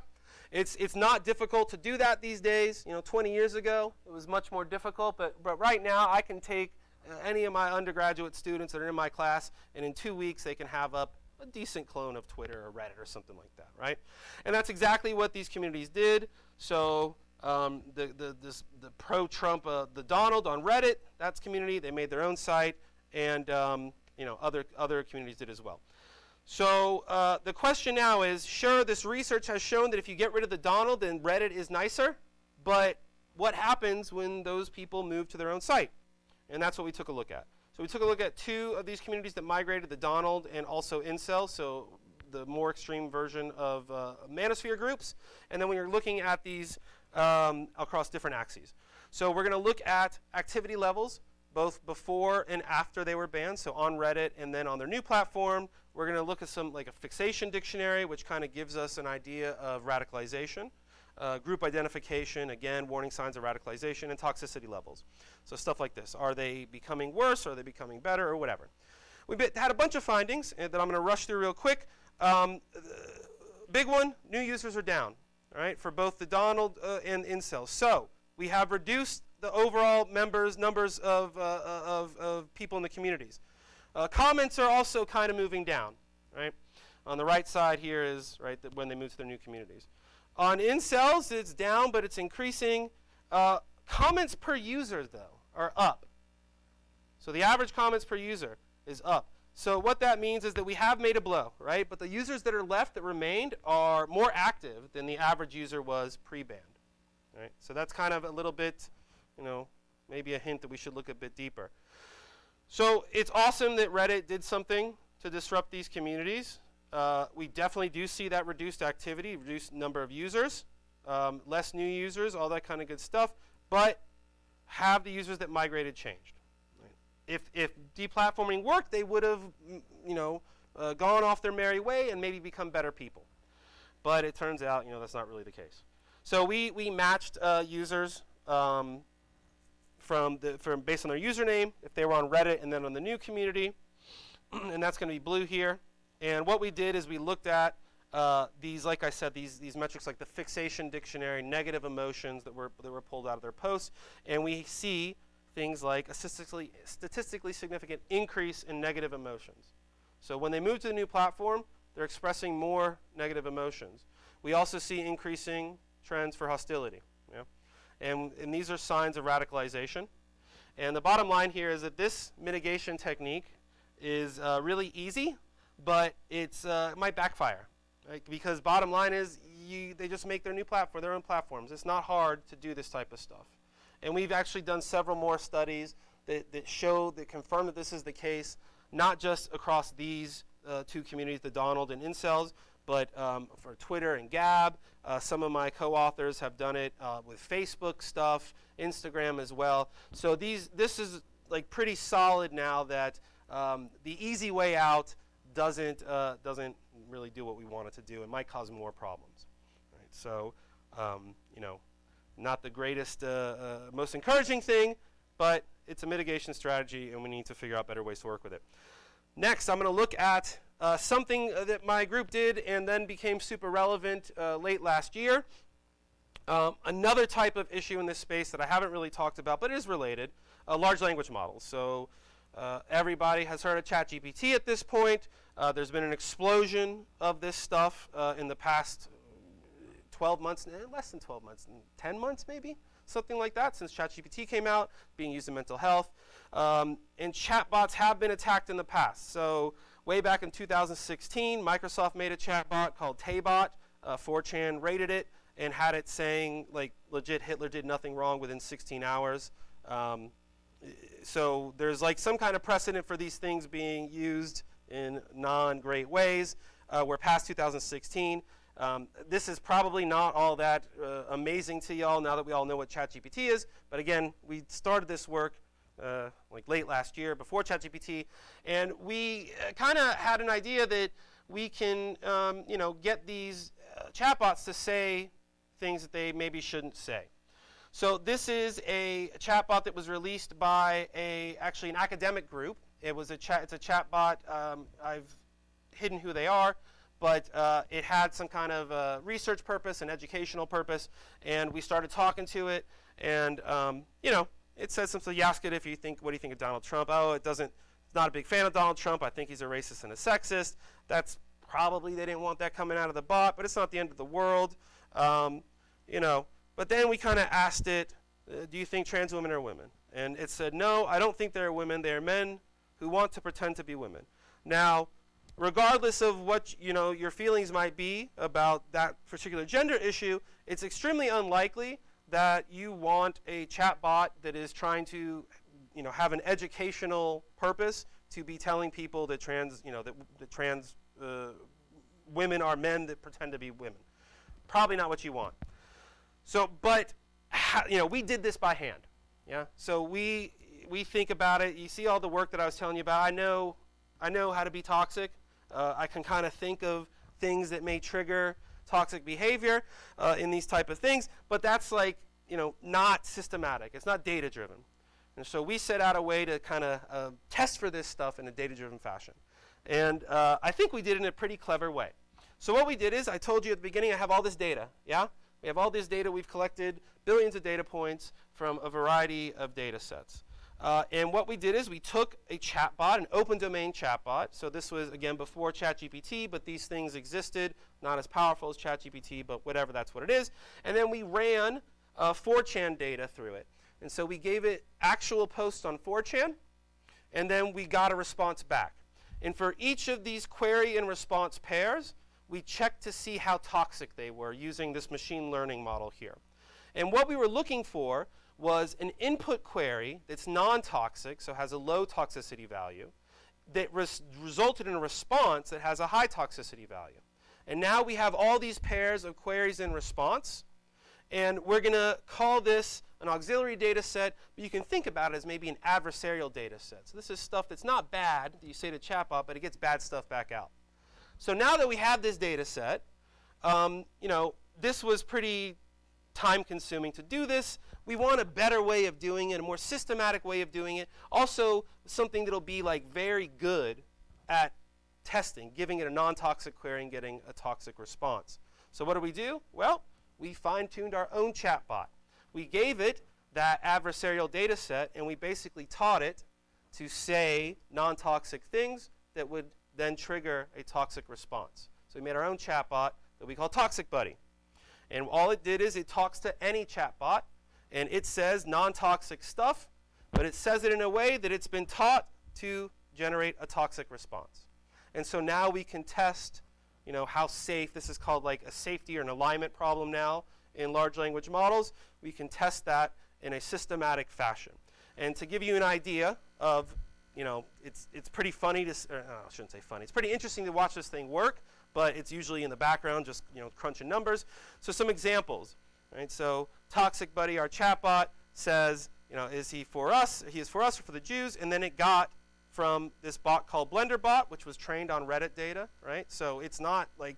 It's not difficult to do that these days. 20 years ago, it was much more difficult. But right now, I can take any of my undergraduate students that are in my class, and in 2 weeks, they can have up a decent clone of Twitter or Reddit or something like that, right? And that's exactly what these communities did. So the pro-Trump, the Donald on Reddit, that's community. They made their own site, and other communities did as well. So the question now is, sure, this research has shown that if you get rid of the Donald, then Reddit is nicer, but what happens when those people move to their own site? And that's what we took a look at. So we took a look at 2 of these communities that migrated, the Donald and also incel, so the more extreme version of manosphere groups. And then when you're looking at these across different axes. So we're going to look at activity levels, both before and after they were banned, so on Reddit and then on their new platform. We're going to look at some, like a fixation dictionary, which kind of gives us an idea of radicalization. Group identification, again, warning signs of radicalization, and toxicity levels. So stuff like this. Are they becoming worse? Are they becoming better? Or whatever. We had a bunch of findings that I'm going to rush through real quick. Big one, new users are down, all right, for both the Donald and incels. So we have reduced the overall numbers of people in the communities. Comments are also kind of moving down, right? On the right side here is when they move to their new communities. On incels, it's down, but it's increasing. Comments per user, though, are up. So the average comments per user is up. So what that means is that we have made a blow, right? But the users that are left that remained are more active than the average user was pre-banned, right? So that's kind of a little bit, maybe a hint that we should look a bit deeper. So it's awesome that Reddit did something to disrupt these communities. We definitely do see that reduced activity, reduced number of users, less new users, all that kind of good stuff. But have the users that migrated changed? Right? If deplatforming worked, they would have, gone off their merry way and maybe become better people. But it turns out, that's not really the case. So we matched users based on their username, if they were on Reddit and then on the new community, and that's going to be blue here. And what we did is we looked at these, like I said, these metrics like the fixation dictionary, negative emotions that were pulled out of their posts, and we see things like a statistically significant increase in negative emotions. So when they move to the new platform, they're expressing more negative emotions. We also see increasing trends for hostility. Yeah? And these are signs of radicalization. And the bottom line here is that this mitigation technique is really easy, but it might backfire. Right? Because bottom line is they just make their own platforms. It's not hard to do this type of stuff. And we've actually done several more studies that confirm that this is the case, not just across these two communities, the Donald and incels, but for Twitter and Gab. Some of my co-authors have done it with Facebook stuff, Instagram as well. So this is like pretty solid now that the easy way out doesn't really do what we want it to do. It might cause more problems. Right? So, not the greatest, most encouraging thing, but it's a mitigation strategy, and we need to figure out better ways to work with it. Next, I'm going to look at something that my group did and then became super relevant late last year. Another type of issue in this space that I haven't really talked about, but is related, large language models. So everybody has heard of ChatGPT at this point. There's been an explosion of this stuff in the past 12 months, less than 12 months, 10 months maybe, something like that, since ChatGPT came out, being used in mental health. And chatbots have been attacked in the past. So way back in 2016, Microsoft made a chatbot called Taybot. 4chan rated it and had it saying, like, legit, Hitler did nothing wrong within 16 hours. So there's like some kind of precedent for these things being used in non-great ways. We're past 2016. This is probably not all that amazing to y'all now that we all know what ChatGPT is. But again, we started this work like late last year before ChatGPT, and we kind of had an idea that we can get these chatbots to say things that they maybe shouldn't say. So this is a chatbot that was released by actually an academic group. It's a chatbot. I've hidden who they are, but it had some kind of research purpose and educational purpose, and we started talking to it, and it says something. You ask it what do you think of Donald Trump? Oh, it's not a big fan of Donald Trump. I think he's a racist and a sexist. That's probably, they didn't want that coming out of the bot, but it's not the end of the world, But then we kind of asked it, do you think trans women are women? And it said, no, I don't think they're women. They're men who want to pretend to be women. Now, regardless of what your feelings might be about that particular gender issue, it's extremely unlikely that you want a chatbot that is trying to have an educational purpose to be telling people that trans women are men that pretend to be women. Probably not what you want. So, but we did this by hand. Yeah. So we think about it. You see all the work that I was telling you about. I know how to be toxic. I can kind of think of things that may trigger toxic behavior in these type of things, but that's like not systematic. It's not data driven. And so we set out a way to kind of test for this stuff in a data driven fashion. And I think we did it in a pretty clever way. So what we did is, I told you at the beginning, I have all this data. Yeah. We have all this data. We've collected billions of data points from a variety of data sets. And what we did is we took a chatbot, an open domain chatbot. So this was, again, before ChatGPT, but these things existed, not as powerful as ChatGPT, but whatever, that's what it is. And then we ran 4chan data through it. And so we gave it actual posts on 4chan, and then we got a response back. And for each of these query and response pairs, we checked to see how toxic they were using this machine learning model here. And what we were looking for was an input query that's non-toxic, so has a low toxicity value, that resulted in a response that has a high toxicity value. And now we have all these pairs of queries in response, and we're going to call this an auxiliary data set, but you can think about it as maybe an adversarial data set. So this is stuff that's not bad, that you say to chatbot, but it gets bad stuff back out. So now that we have this data set, this was pretty time-consuming to do this. We want a better way of doing it, a more systematic way of doing it. Also, something that'll be like very good at testing, giving it a non-toxic query and getting a toxic response. So what do? Well, we fine-tuned our own chatbot. We gave it that adversarial data set, and we basically taught it to say non-toxic things that would then trigger a toxic response. So we made our own chatbot that we call Toxic Buddy. And all it did is it talks to any chatbot, and it says non-toxic stuff, but it says it in a way that it's been taught to generate a toxic response. And so now we can test, how safe, this is called like a safety or an alignment problem now in large language models. We can test that in a systematic fashion. And to give you an idea of, it's pretty funny to, I shouldn't say funny, it's pretty interesting to watch this thing work, but it's usually in the background just, crunching numbers. So some examples, right? So Toxic Buddy, our chatbot, says, is he for us? He is for us or for the Jews? And then it got from this bot called BlenderBot, which was trained on Reddit data, right? So it's not like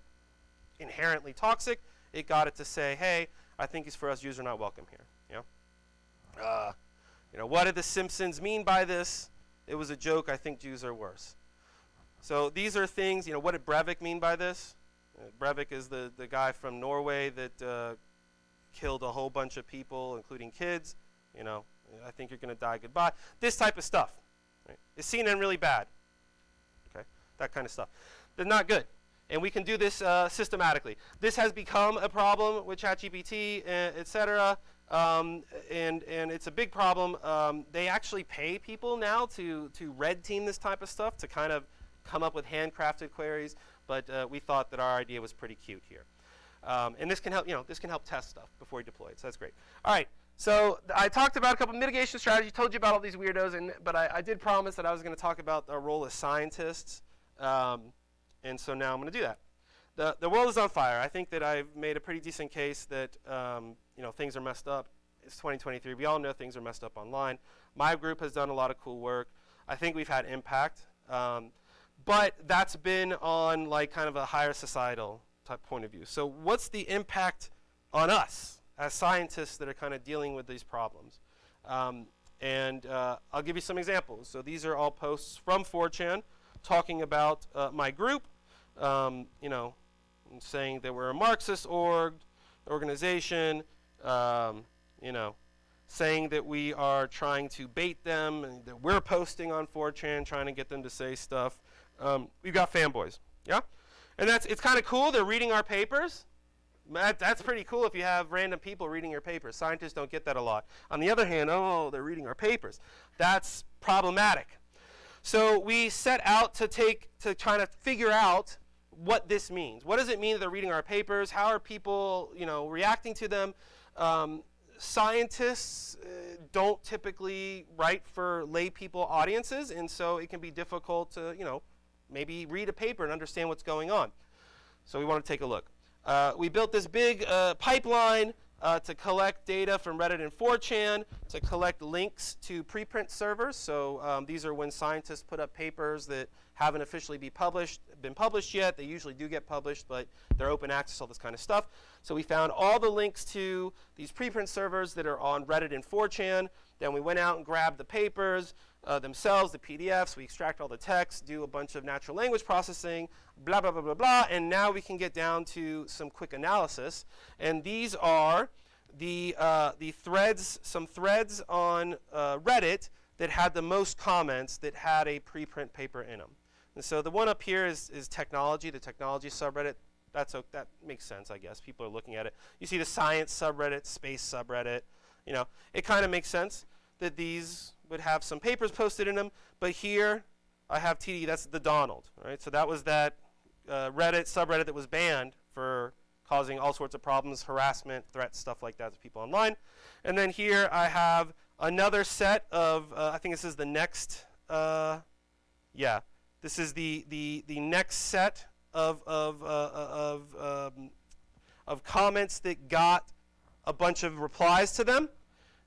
inherently toxic. It got it to say, hey, I think he's for us, Jews are not welcome here. What did the Simpsons mean by this? It was a joke, I think Jews are worse. So these are things, what did Breivik mean by this? Breivik is the guy from Norway that killed a whole bunch of people, including kids. I think you're going to die, goodbye. This type of stuff. Right? Is seen and really bad. Okay, that kind of stuff. They're not good. And we can do this systematically. This has become a problem with ChatGPT, et cetera. And it's a big problem. They actually pay people now to red team this type of stuff, to kind of come up with handcrafted queries. But we thought that our idea was pretty cute here. And this can help, this can help test stuff before you deploy it. So that's great. All right. So I talked about a couple mitigation strategies, told you about all these weirdos, but I did promise that I was going to talk about our role as scientists. And so now I'm going to do that. The world is on fire. I think that I've made a pretty decent case that things are messed up. It's 2023. We all know things are messed up online. My group has done a lot of cool work. I think we've had impact. But that's been on like kind of a higher societal type point of view. So what's the impact on us as scientists that are kind of dealing with these problems? And I'll give you some examples. So these are all posts from 4chan talking about my group, saying that we're a Marxist organization, saying that we are trying to bait them, and that we're posting on 4chan trying to get them to say stuff. We've got fanboys, yeah? And it's kind of cool. They're reading our papers. That's pretty cool if you have random people reading your papers. Scientists don't get that a lot. On the other hand, they're reading our papers. That's problematic. So we set out to try to figure out what this means. What does it mean that they're reading our papers? How are people, reacting to them? Scientists don't typically write for lay people audiences, and so it can be difficult to, maybe read a paper and understand what's going on. So we want to take a look. We built this big pipeline to collect data from Reddit and 4chan, to collect links to preprint servers. So these are when scientists put up papers that haven't officially been published yet. They usually do get published, but they're open access, all this kind of stuff. So we found all the links to these preprint servers that are on Reddit and 4chan. Then we went out and grabbed the papers themselves, the PDFs. We extract all the text, do a bunch of natural language processing, blah, blah, blah, blah, blah. And now we can get down to some quick analysis. And these are the threads, some threads on Reddit that had the most comments that had a preprint paper in them. And so the one up here is technology, the technology subreddit. That makes sense, I guess. People are looking at it. You see the science subreddit, space subreddit. It kind of makes sense that these would have some papers posted in them. But here I have TD, that's the Donald, right? So that was that Reddit subreddit that was banned for causing all sorts of problems, harassment, threats, stuff like that to people online. And then here I have another set of, I think this is the next, this is the next set of comments that got a bunch of replies to them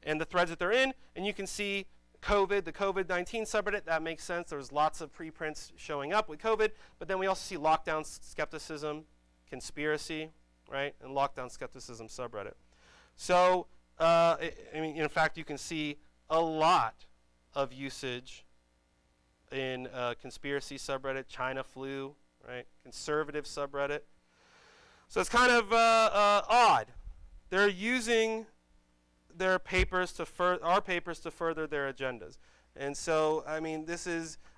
and the threads that they're in. And you can see COVID, the COVID-19 subreddit. That makes sense. There's lots of preprints showing up with COVID. But then we also see lockdown skepticism, conspiracy, right? And lockdown skepticism subreddit. So, in fact, you can see a lot of usage in conspiracy subreddit, China flu, right? Conservative subreddit. So it's kind of odd. They're using their papers to our papers to further their agendas. And so, I mean,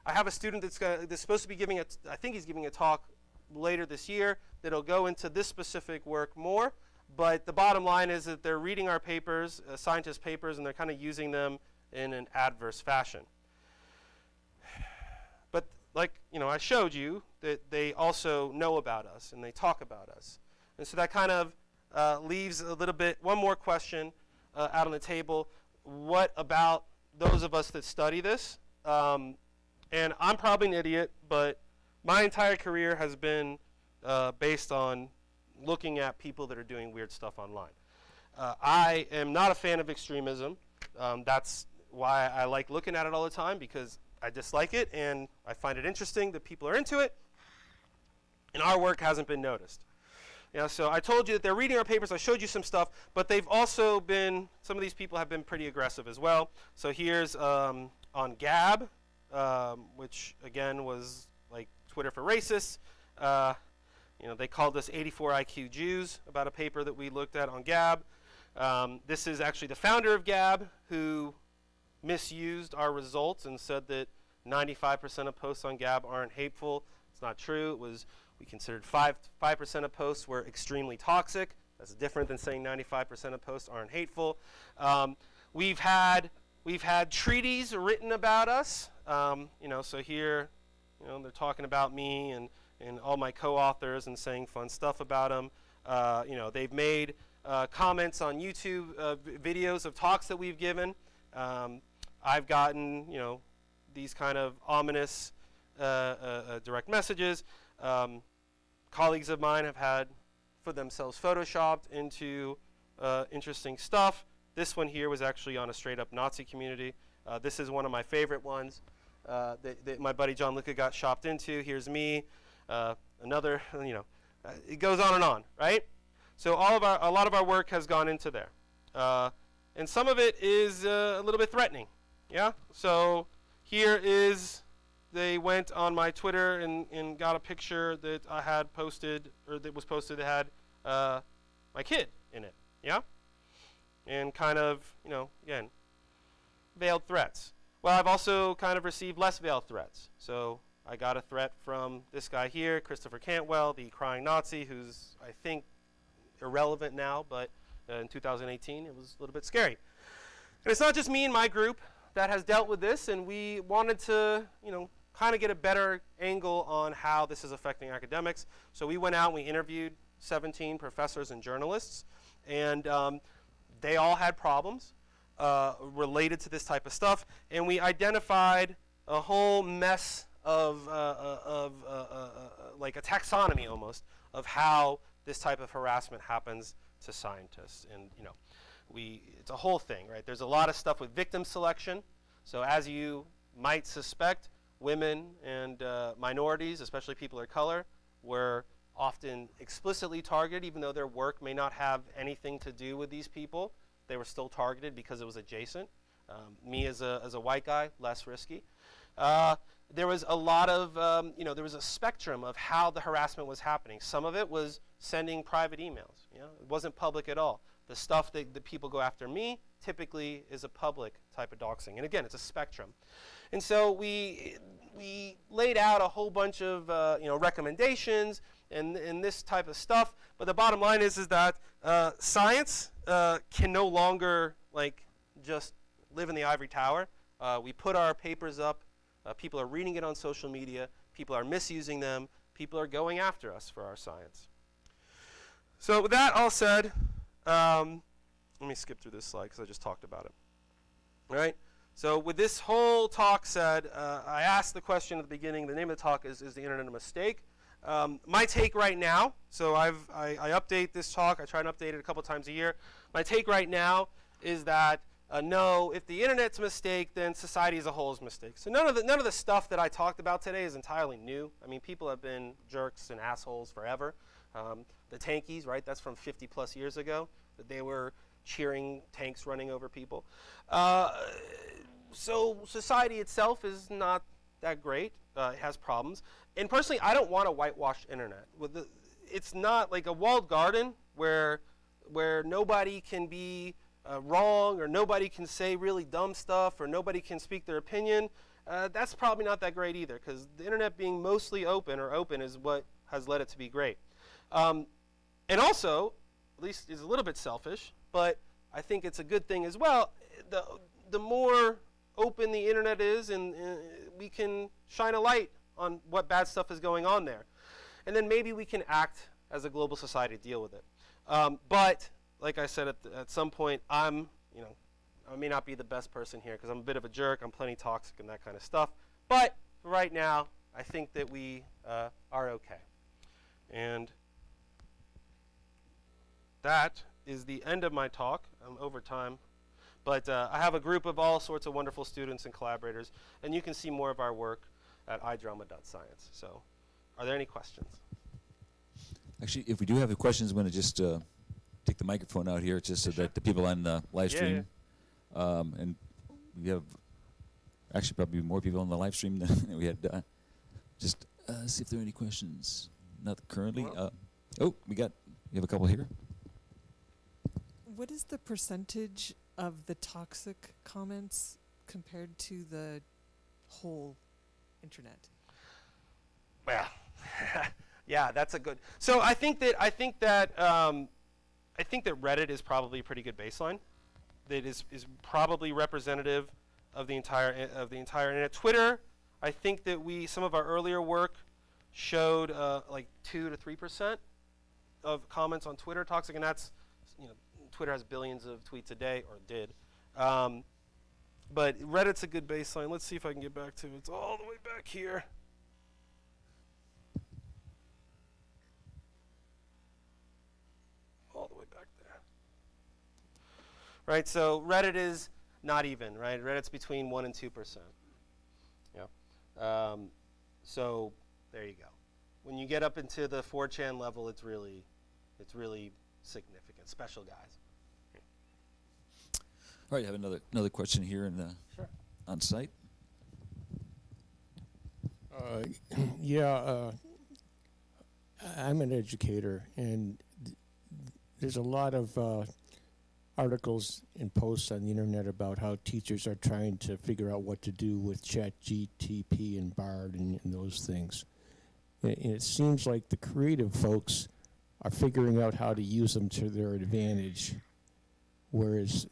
I have a student that's supposed to be giving I think he's giving a talk later this year that'll go into this specific work more. But the bottom line is that they're reading our papers, scientist papers, and they're kind of using them in an adverse fashion. But like, I showed you that they also know about us and they talk about us. And so that kind of leaves a little bit, one more question out on the table. What about those of us that study this? And I'm probably an idiot, but my entire career has been based on looking at people that are doing weird stuff online. I am not a fan of extremism. That's why I like looking at it all the time, because I dislike it and I find it interesting that people are into it, and our work hasn't been noticed. So I told you that they're reading our papers. I showed you some stuff, but they've also been, some of these people have been pretty aggressive as well. So here's on Gab, which again was like Twitter for racists. They called us 84 IQ Jews about a paper that we looked at on Gab. This is actually the founder of Gab who misused our results and said that 95% of posts on Gab aren't hateful. It's not true. We considered 5% of posts were extremely toxic. That's different than saying 95% of posts aren't hateful. We've had treaties written about us. So here, they're talking about me and all my co-authors and saying fun stuff about them. They've made comments on YouTube videos of talks that we've given. I've gotten, these kind of ominous direct messages. Colleagues of mine have had for themselves photoshopped into interesting stuff. This one here was actually on a straight up Nazi community. This is one of my favorite ones that my buddy John Luca got shopped into. Here's me. Another, it goes on, right? So a lot of our work has gone into there. And some of it is a little bit threatening, yeah? So here is, they went on my Twitter and got a picture that I had posted, or that was posted that had my kid in it, yeah? And kind of, again, veiled threats. Well, I've also kind of received less veiled threats. So I got a threat from this guy here, Christopher Cantwell, the crying Nazi, who's, I think, irrelevant now, but in 2018 it was a little bit scary. And it's not just me and my group that has dealt with this, and we wanted to, kind of get a better angle on how this is affecting academics. So we went out and we interviewed 17 professors and journalists, and they all had problems related to this type of stuff, and we identified a whole mess of like a taxonomy almost of how this type of harassment happens to scientists. And it's a whole thing, right? There's a lot of stuff with victim selection. So as you might suspect, women and minorities, especially people of color, were often explicitly targeted, even though their work may not have anything to do with these people. They were still targeted because it was adjacent. Me as a white guy, less risky. There was a lot of, there was a spectrum of how the harassment was happening. Some of it was sending private emails. It wasn't public at all. The stuff that people go after me typically is a public type of doxing. And again, it's a spectrum. And so we laid out a whole bunch of recommendations and this type of stuff. But the bottom line is that science can no longer just live in the ivory tower. We put our papers up. People are reading it on social media. People are misusing them. People are going after us for our science. So with that all said, let me skip through this slide because I just talked about it. All right. So with this whole talk said, I asked the question at the beginning. The name of the talk is the internet a mistake? My take right now, so I update this talk. I try and update it a couple times a year. My take right now is that no, if the internet's a mistake, then society as a whole is a mistake. So none of the stuff that I talked about today is entirely new. I mean, people have been jerks and assholes forever. The tankies, right? That's from 50 plus years ago. That they were cheering tanks running over people. So society itself is not that great. It has problems. And personally, I don't want a whitewashed internet. It's not like a walled garden where nobody can be wrong, or nobody can say really dumb stuff, or nobody can speak their opinion. That's probably not that great either, because the internet being mostly open, or open, is what has led it to be great. And also, at least is a little bit selfish, but I think it's a good thing as well. The more open the internet is, and we can shine a light on what bad stuff is going on there. And then maybe we can act as a global society to deal with it. But like I said, at some point, I may not be the best person here because I'm a bit of a jerk. I'm plenty toxic and that kind of stuff. But for right now, I think that we are okay. And that is the end of my talk. I'm over time. But I have a group of all sorts of wonderful students and collaborators, and you can see more of our work at iDrama.science. So are there any questions? Actually, if we do have the questions, I'm going to just take the microphone out here just so that the people on the live stream, and we have actually probably more people on the live stream than we had. Just see if there are any questions. Not currently. Oh, we have a couple here. What is the percentage of the toxic comments compared to the whole internet? Well, yeah, that's a good. So I think that Reddit is probably a pretty good baseline. That is probably representative of the entire internet. Twitter, I think that some of our earlier work showed like 2 to 3% of comments on Twitter toxic, and that's, Twitter has billions of tweets a day, or did. But Reddit's a good baseline. Let's see if I can get back to it. It's all the way back here. All the way back there. Right, so Reddit is not even, right? Reddit's between 1 and 2%. Yeah. So there you go. When you get up into the 4chan level, it's really significant. Special guys. All right, I have another question here on site. I'm an educator, and there's a lot of articles and posts on the internet about how teachers are trying to figure out what to do with ChatGPT and Bard and those things. And it seems like the creative folks are figuring out how to use them to their advantage, whereas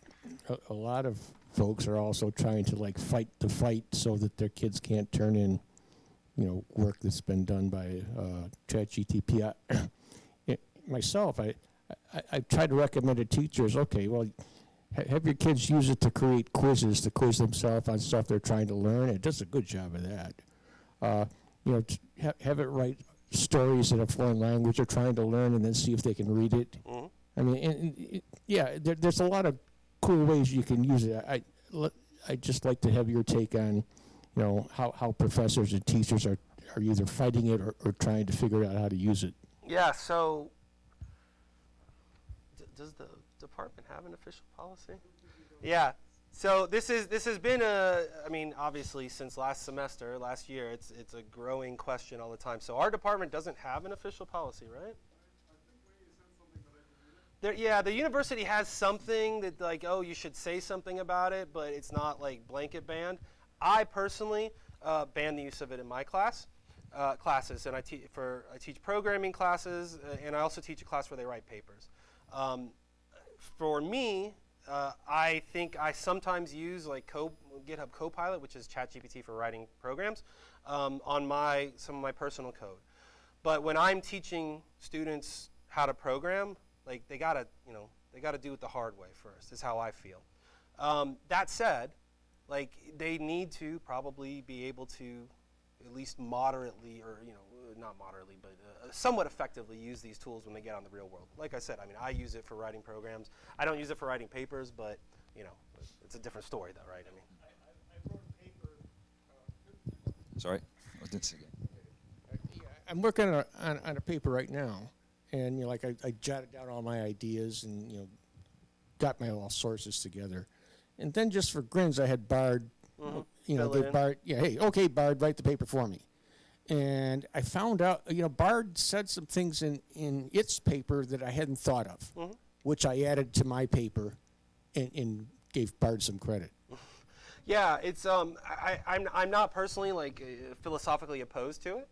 a lot of folks are also trying to fight the fight so that their kids can't turn in, work that's been done by ChatGPT. Myself, I try to recommend to teachers, okay, well, have your kids use it to create quizzes to quiz themselves on stuff they're trying to learn. It does a good job of that. Have it write stories in a foreign language they're trying to learn, and then see if they can read it. Mm-hmm. I mean, there's a lot of cool ways you can use it. I'd just like to have your take on, how professors and teachers are either fighting it or trying to figure out how to use it. Yeah, so does the department have an official policy? Yeah. So this has been obviously since last year, it's a growing question all the time. So our department doesn't have an official policy, right? The university has something that you should say something about it, but it's not blanket banned. I personally ban the use of it in my classes, and I teach programming classes, and I also teach a class where they write papers. For me, I think I sometimes use GitHub Copilot, which is ChatGPT for writing programs, on some of my personal code. But when I'm teaching students how to program, they gotta do it the hard way first, is how I feel. That said, they need to probably be able to at least moderately, or not moderately, but somewhat effectively use these tools when they get on the real world. Like I said, I use it for writing programs. I don't use it for writing papers, but it's a different story, though, right? I wrote a paper. Sorry, I didn't see it. I'm working on a paper right now, and I jotted down all my ideas and got my all sources together, and then just for grins, I had Bard Fill it give in. Bard, hey, okay, Bard, write the paper for me. And I found out, Bard said some things in its paper that I hadn't thought of, Mhm. which I added to my paper and gave Bard some credit. Yeah, it's I'm not personally like philosophically opposed to it.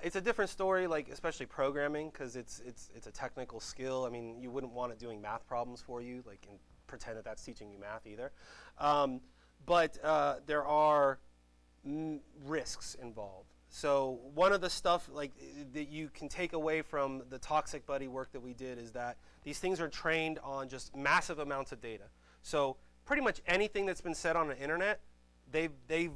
It's a different story, like especially programming, because it's a technical skill. I mean, you wouldn't want it doing math problems for you, like, and pretend that that's teaching you math either. But there are risks involved. So one of the stuff like that you can take away from the Toxic Buddy work that we did is that these things are trained on just massive amounts of data. So pretty much anything that's been said on the internet, they've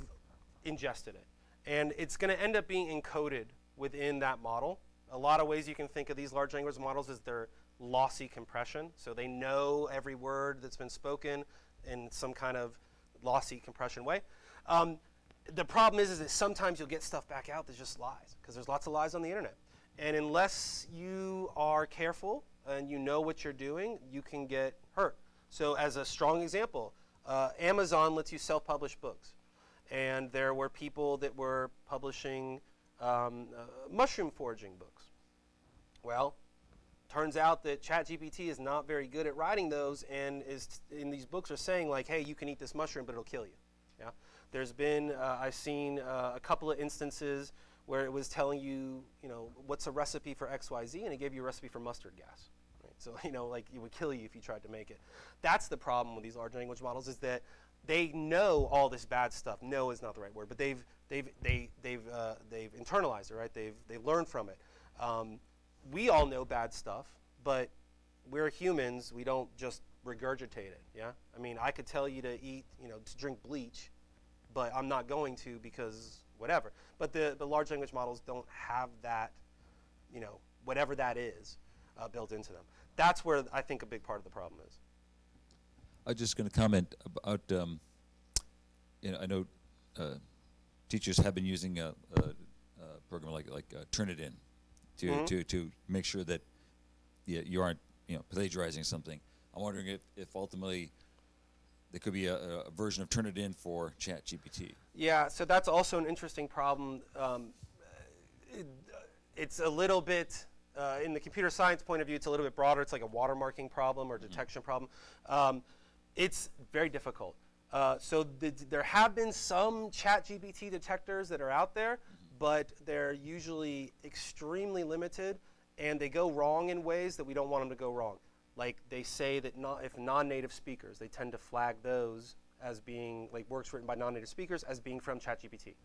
ingested it. And it's going to end up being encoded within that model. A lot of ways you can think of these large language models is their lossy compression. So they know every word that's been spoken in some kind of lossy compression way. The problem is that sometimes you'll get stuff back out that's just lies, because there's lots of lies on the internet. And unless you are careful and you know what you're doing, you can get hurt. So as a strong example, Amazon lets you self-publish books. And there were people that were publishing mushroom foraging books. Well, turns out that ChatGPT is not very good at writing those, and in these books are saying like, hey, you can eat this mushroom, but it'll kill you. Yeah. There's been, I've seen a couple of instances where it was telling you, what's a recipe for XYZ, and it gave you a recipe for mustard gas. Right? So, like it would kill you if you tried to make it. That's the problem with these large language models, is that they know all this bad stuff. Know is not the right word, but they've internalized it, right? They've learned from it. We all know bad stuff, but we're humans. We don't just regurgitate it. Yeah. I mean, I could tell you to eat, to drink bleach, but I'm not going to because whatever. But the large language models don't have that, whatever that is, built into them. That's where I think a big part of the problem is. I'm just going to comment about, I know teachers have been using a program like Turnitin to make sure that you aren't plagiarizing something. I'm wondering if ultimately there could be a version of Turnitin for ChatGPT. Yeah, so that's also an interesting problem. It's a little bit, in the computer science point of view, it's a little bit broader. It's like a watermarking problem or detection problem. It's very difficult. So there have been some ChatGPT detectors that are out there, but they're usually extremely limited, and they go wrong in ways that we don't want them to go wrong. Like they say that if non-native speakers, they tend to flag those as being like works written by non-native speakers as being from ChatGPT.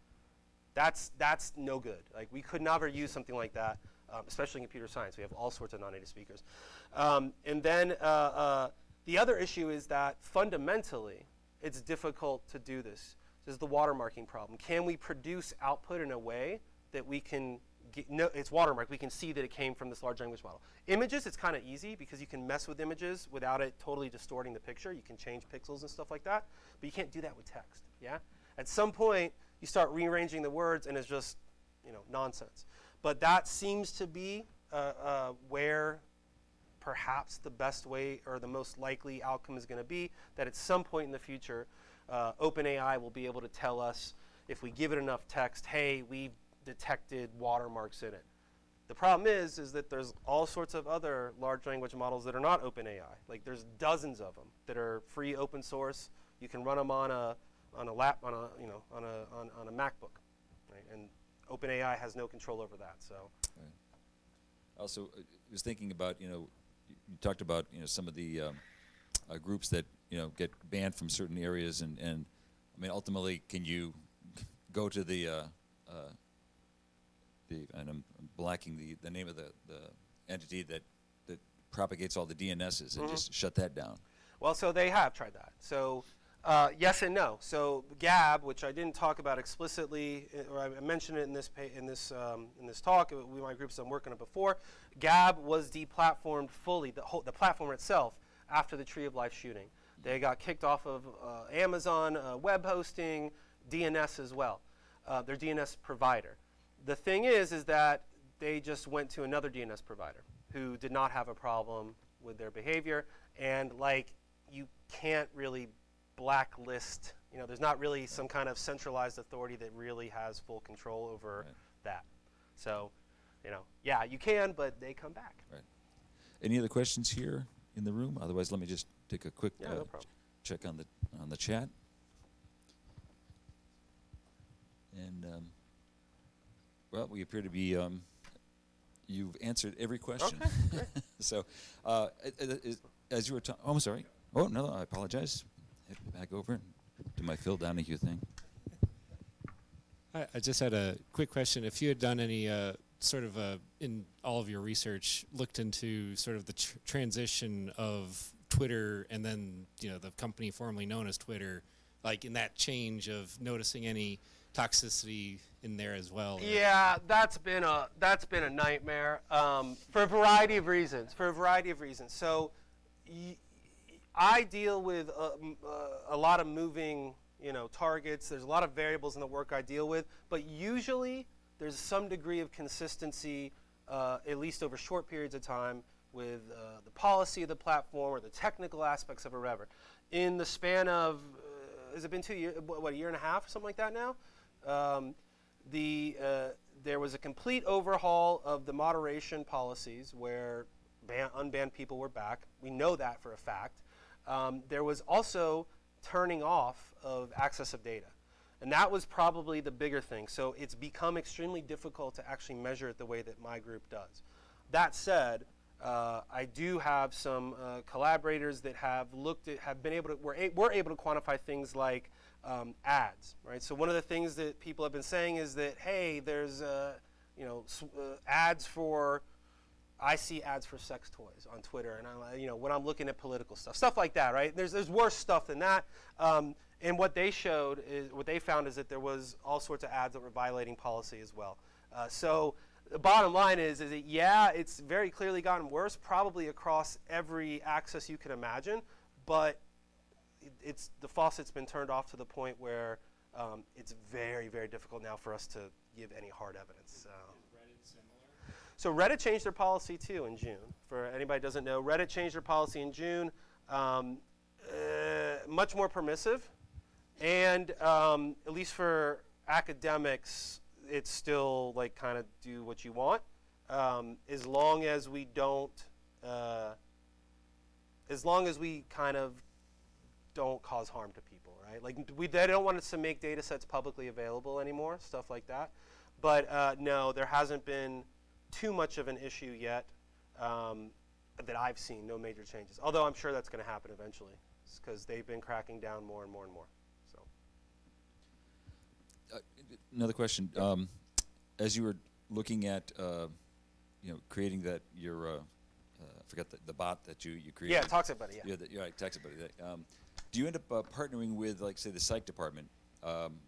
That's no good. Like we could never use something like that, especially in computer science. We have all sorts of non-native speakers. And then the other issue is that fundamentally, it's difficult to do this. This is the watermarking problem. Can we produce output in a way that we can it's watermarked, we can see that it came from this large language model. Images, it's kind of easy because you can mess with images without it totally distorting the picture. You can change pixels and stuff like that, but you can't do that with text, yeah? At some point, you start rearranging the words and it's just, nonsense. But that seems to be where perhaps the best way or the most likely outcome is going to be, that at some point in the future, OpenAI will be able to tell us, if we give it enough text, hey, we've detected watermarks in it. The problem is that there's all sorts of other large language models that are not OpenAI. Like there's dozens of them that are free, open source. You can run them on a MacBook, right? And OpenAI has no control over that. So. Right. Also, was thinking about you talked about some of the groups that get banned from certain areas, and I mean ultimately, can you go to and I'm blacking the name of the entity that propagates all the DNSs and just shut that down? Well, so they have tried that. So yes and no. So Gab, which I didn't talk about explicitly, or I mentioned it in this talk. My groups I'm working on before. Gab was deplatformed fully. The platform itself after the Tree of Life shooting. They got kicked off of Amazon web hosting, DNS as well. Their DNS provider. The thing is that they just went to another DNS provider who did not have a problem with their behavior, and like you can't really blacklist, You know, there's not really some kind of centralized authority that really has full control over Right. that. So, you know, yeah, you can, but they come back. Right. Any other questions here in the room? Otherwise, let me just take a quick Yeah, no problem. check on the chat. And well, we appear to be. You've answered every question. Okay, great. So, as you were talking, oh, I'm sorry. Oh no, I apologize. Back over to my Phil Donahue thing. I just had a quick question. If you had done any sort of in all of your research, looked into sort of the transition of Twitter and then, you know, the company formerly known as Twitter, like in that change of noticing any toxicity in there as well? Or? Yeah, that's been a nightmare for a variety of reasons. So I deal with a lot of moving, you know, targets. There's a lot of variables in the work I deal with, but usually there's some degree of consistency, at least over short periods of time, with the policy of the platform or the technical aspects of it, whatever. In the span of, has it been 2 years, what, a year and a half or something like that now? There was a complete overhaul of the moderation policies where unbanned people were back. We know that for a fact. There was also turning off of access of data. And that was probably the bigger thing. So it's become extremely difficult to actually measure it the way that my group does. That said, I do have some collaborators that have been able to, were able to quantify things like ads, right? So one of the things that people have been saying is that, hey, there's, ads for, I see ads for sex toys on Twitter, and you know, when I'm looking at political stuff like that, right? There's worse stuff than that. And what they found is that there was all sorts of ads that were violating policy as well. So the bottom line is that yeah, it's very clearly gotten worse, probably across every axis you can imagine, but the faucet's been turned off to the point where it's very, very difficult now for us to give any hard evidence. So Reddit changed their policy too in June. For anybody who doesn't know, Reddit changed their policy in June, much more permissive, and at least for academics, it's still like kind of do what you want, as long as we don't, kind of don't cause harm to people, right? Like they don't want us to make data sets publicly available anymore, stuff like that. But no, there hasn't been too much of an issue yet that I've seen, no major changes. Although I'm sure that's going to happen eventually, because they've been cracking down more and more and more. So, another question: as you were looking at, creating that your, I forgot the bot that you created. Yeah, Toxic Buddy. Yeah. You're right, Toxic Buddy. Do you end up partnering with, like, say, the psych department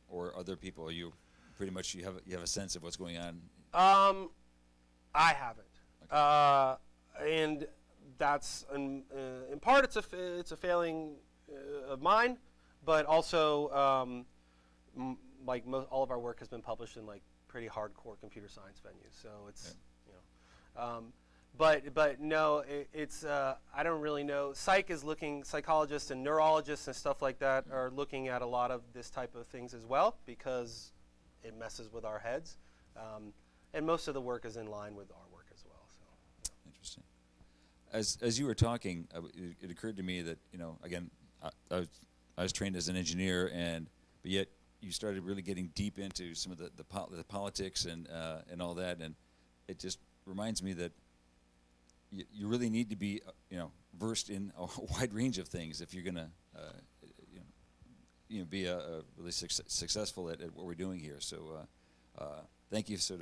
or other people? Or you pretty much you have a sense of what's going on? I haven't, okay. And that's in part it's a failing of mine, but also all of our work has been published in like pretty hardcore computer science venues, so it's but no, it's I don't really know. Psychologists and neurologists and stuff like that are looking at a lot of this type of things as well because it messes with our heads. And most of the work is in line with our work as well. So, yeah. Interesting. As you were talking, it occurred to me that, again, I was trained as an engineer, but yet you started really getting deep into some of the politics and all that, and it just reminds me that you really need to be versed in a wide range of things if you're going to be really successful at what we're doing here. So. Thank you for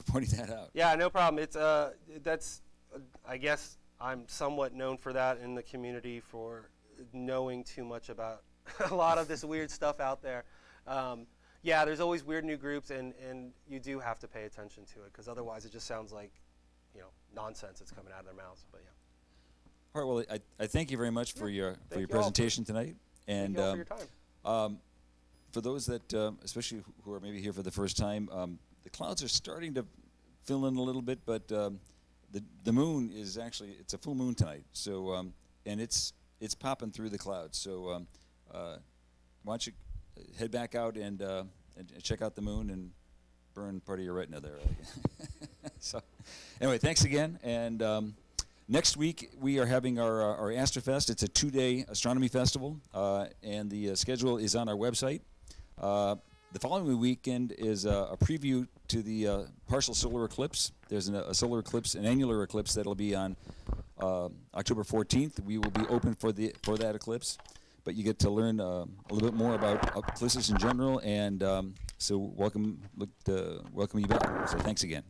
pointing that out. Yeah, no problem. It's I guess I'm somewhat known for that in the community for knowing too much about a lot of this weird stuff out there. Yeah, there's always weird new groups, and you do have to pay attention to it because otherwise it just sounds like nonsense that's coming out of their mouths. But yeah. All right. Well, I thank you very much for your presentation tonight, and thank you all for your time. For those that, especially who are maybe here for the first time, the clouds are starting to fill in a little bit, but the moon is actually, it's a full moon tonight. So and it's popping through the clouds. So why don't you head back out and check out the moon and burn part of your retina there. So, anyway, thanks again. And next week we are having our Astrofest. It's a 2-day astronomy festival, and the schedule is on our website. The following weekend is a preview to the partial solar eclipse. There's a solar eclipse, an annular eclipse that'll be on October 14th. We will be open for that eclipse, but you get to learn a little bit more about eclipses in general, and so welcome you back. So thanks again.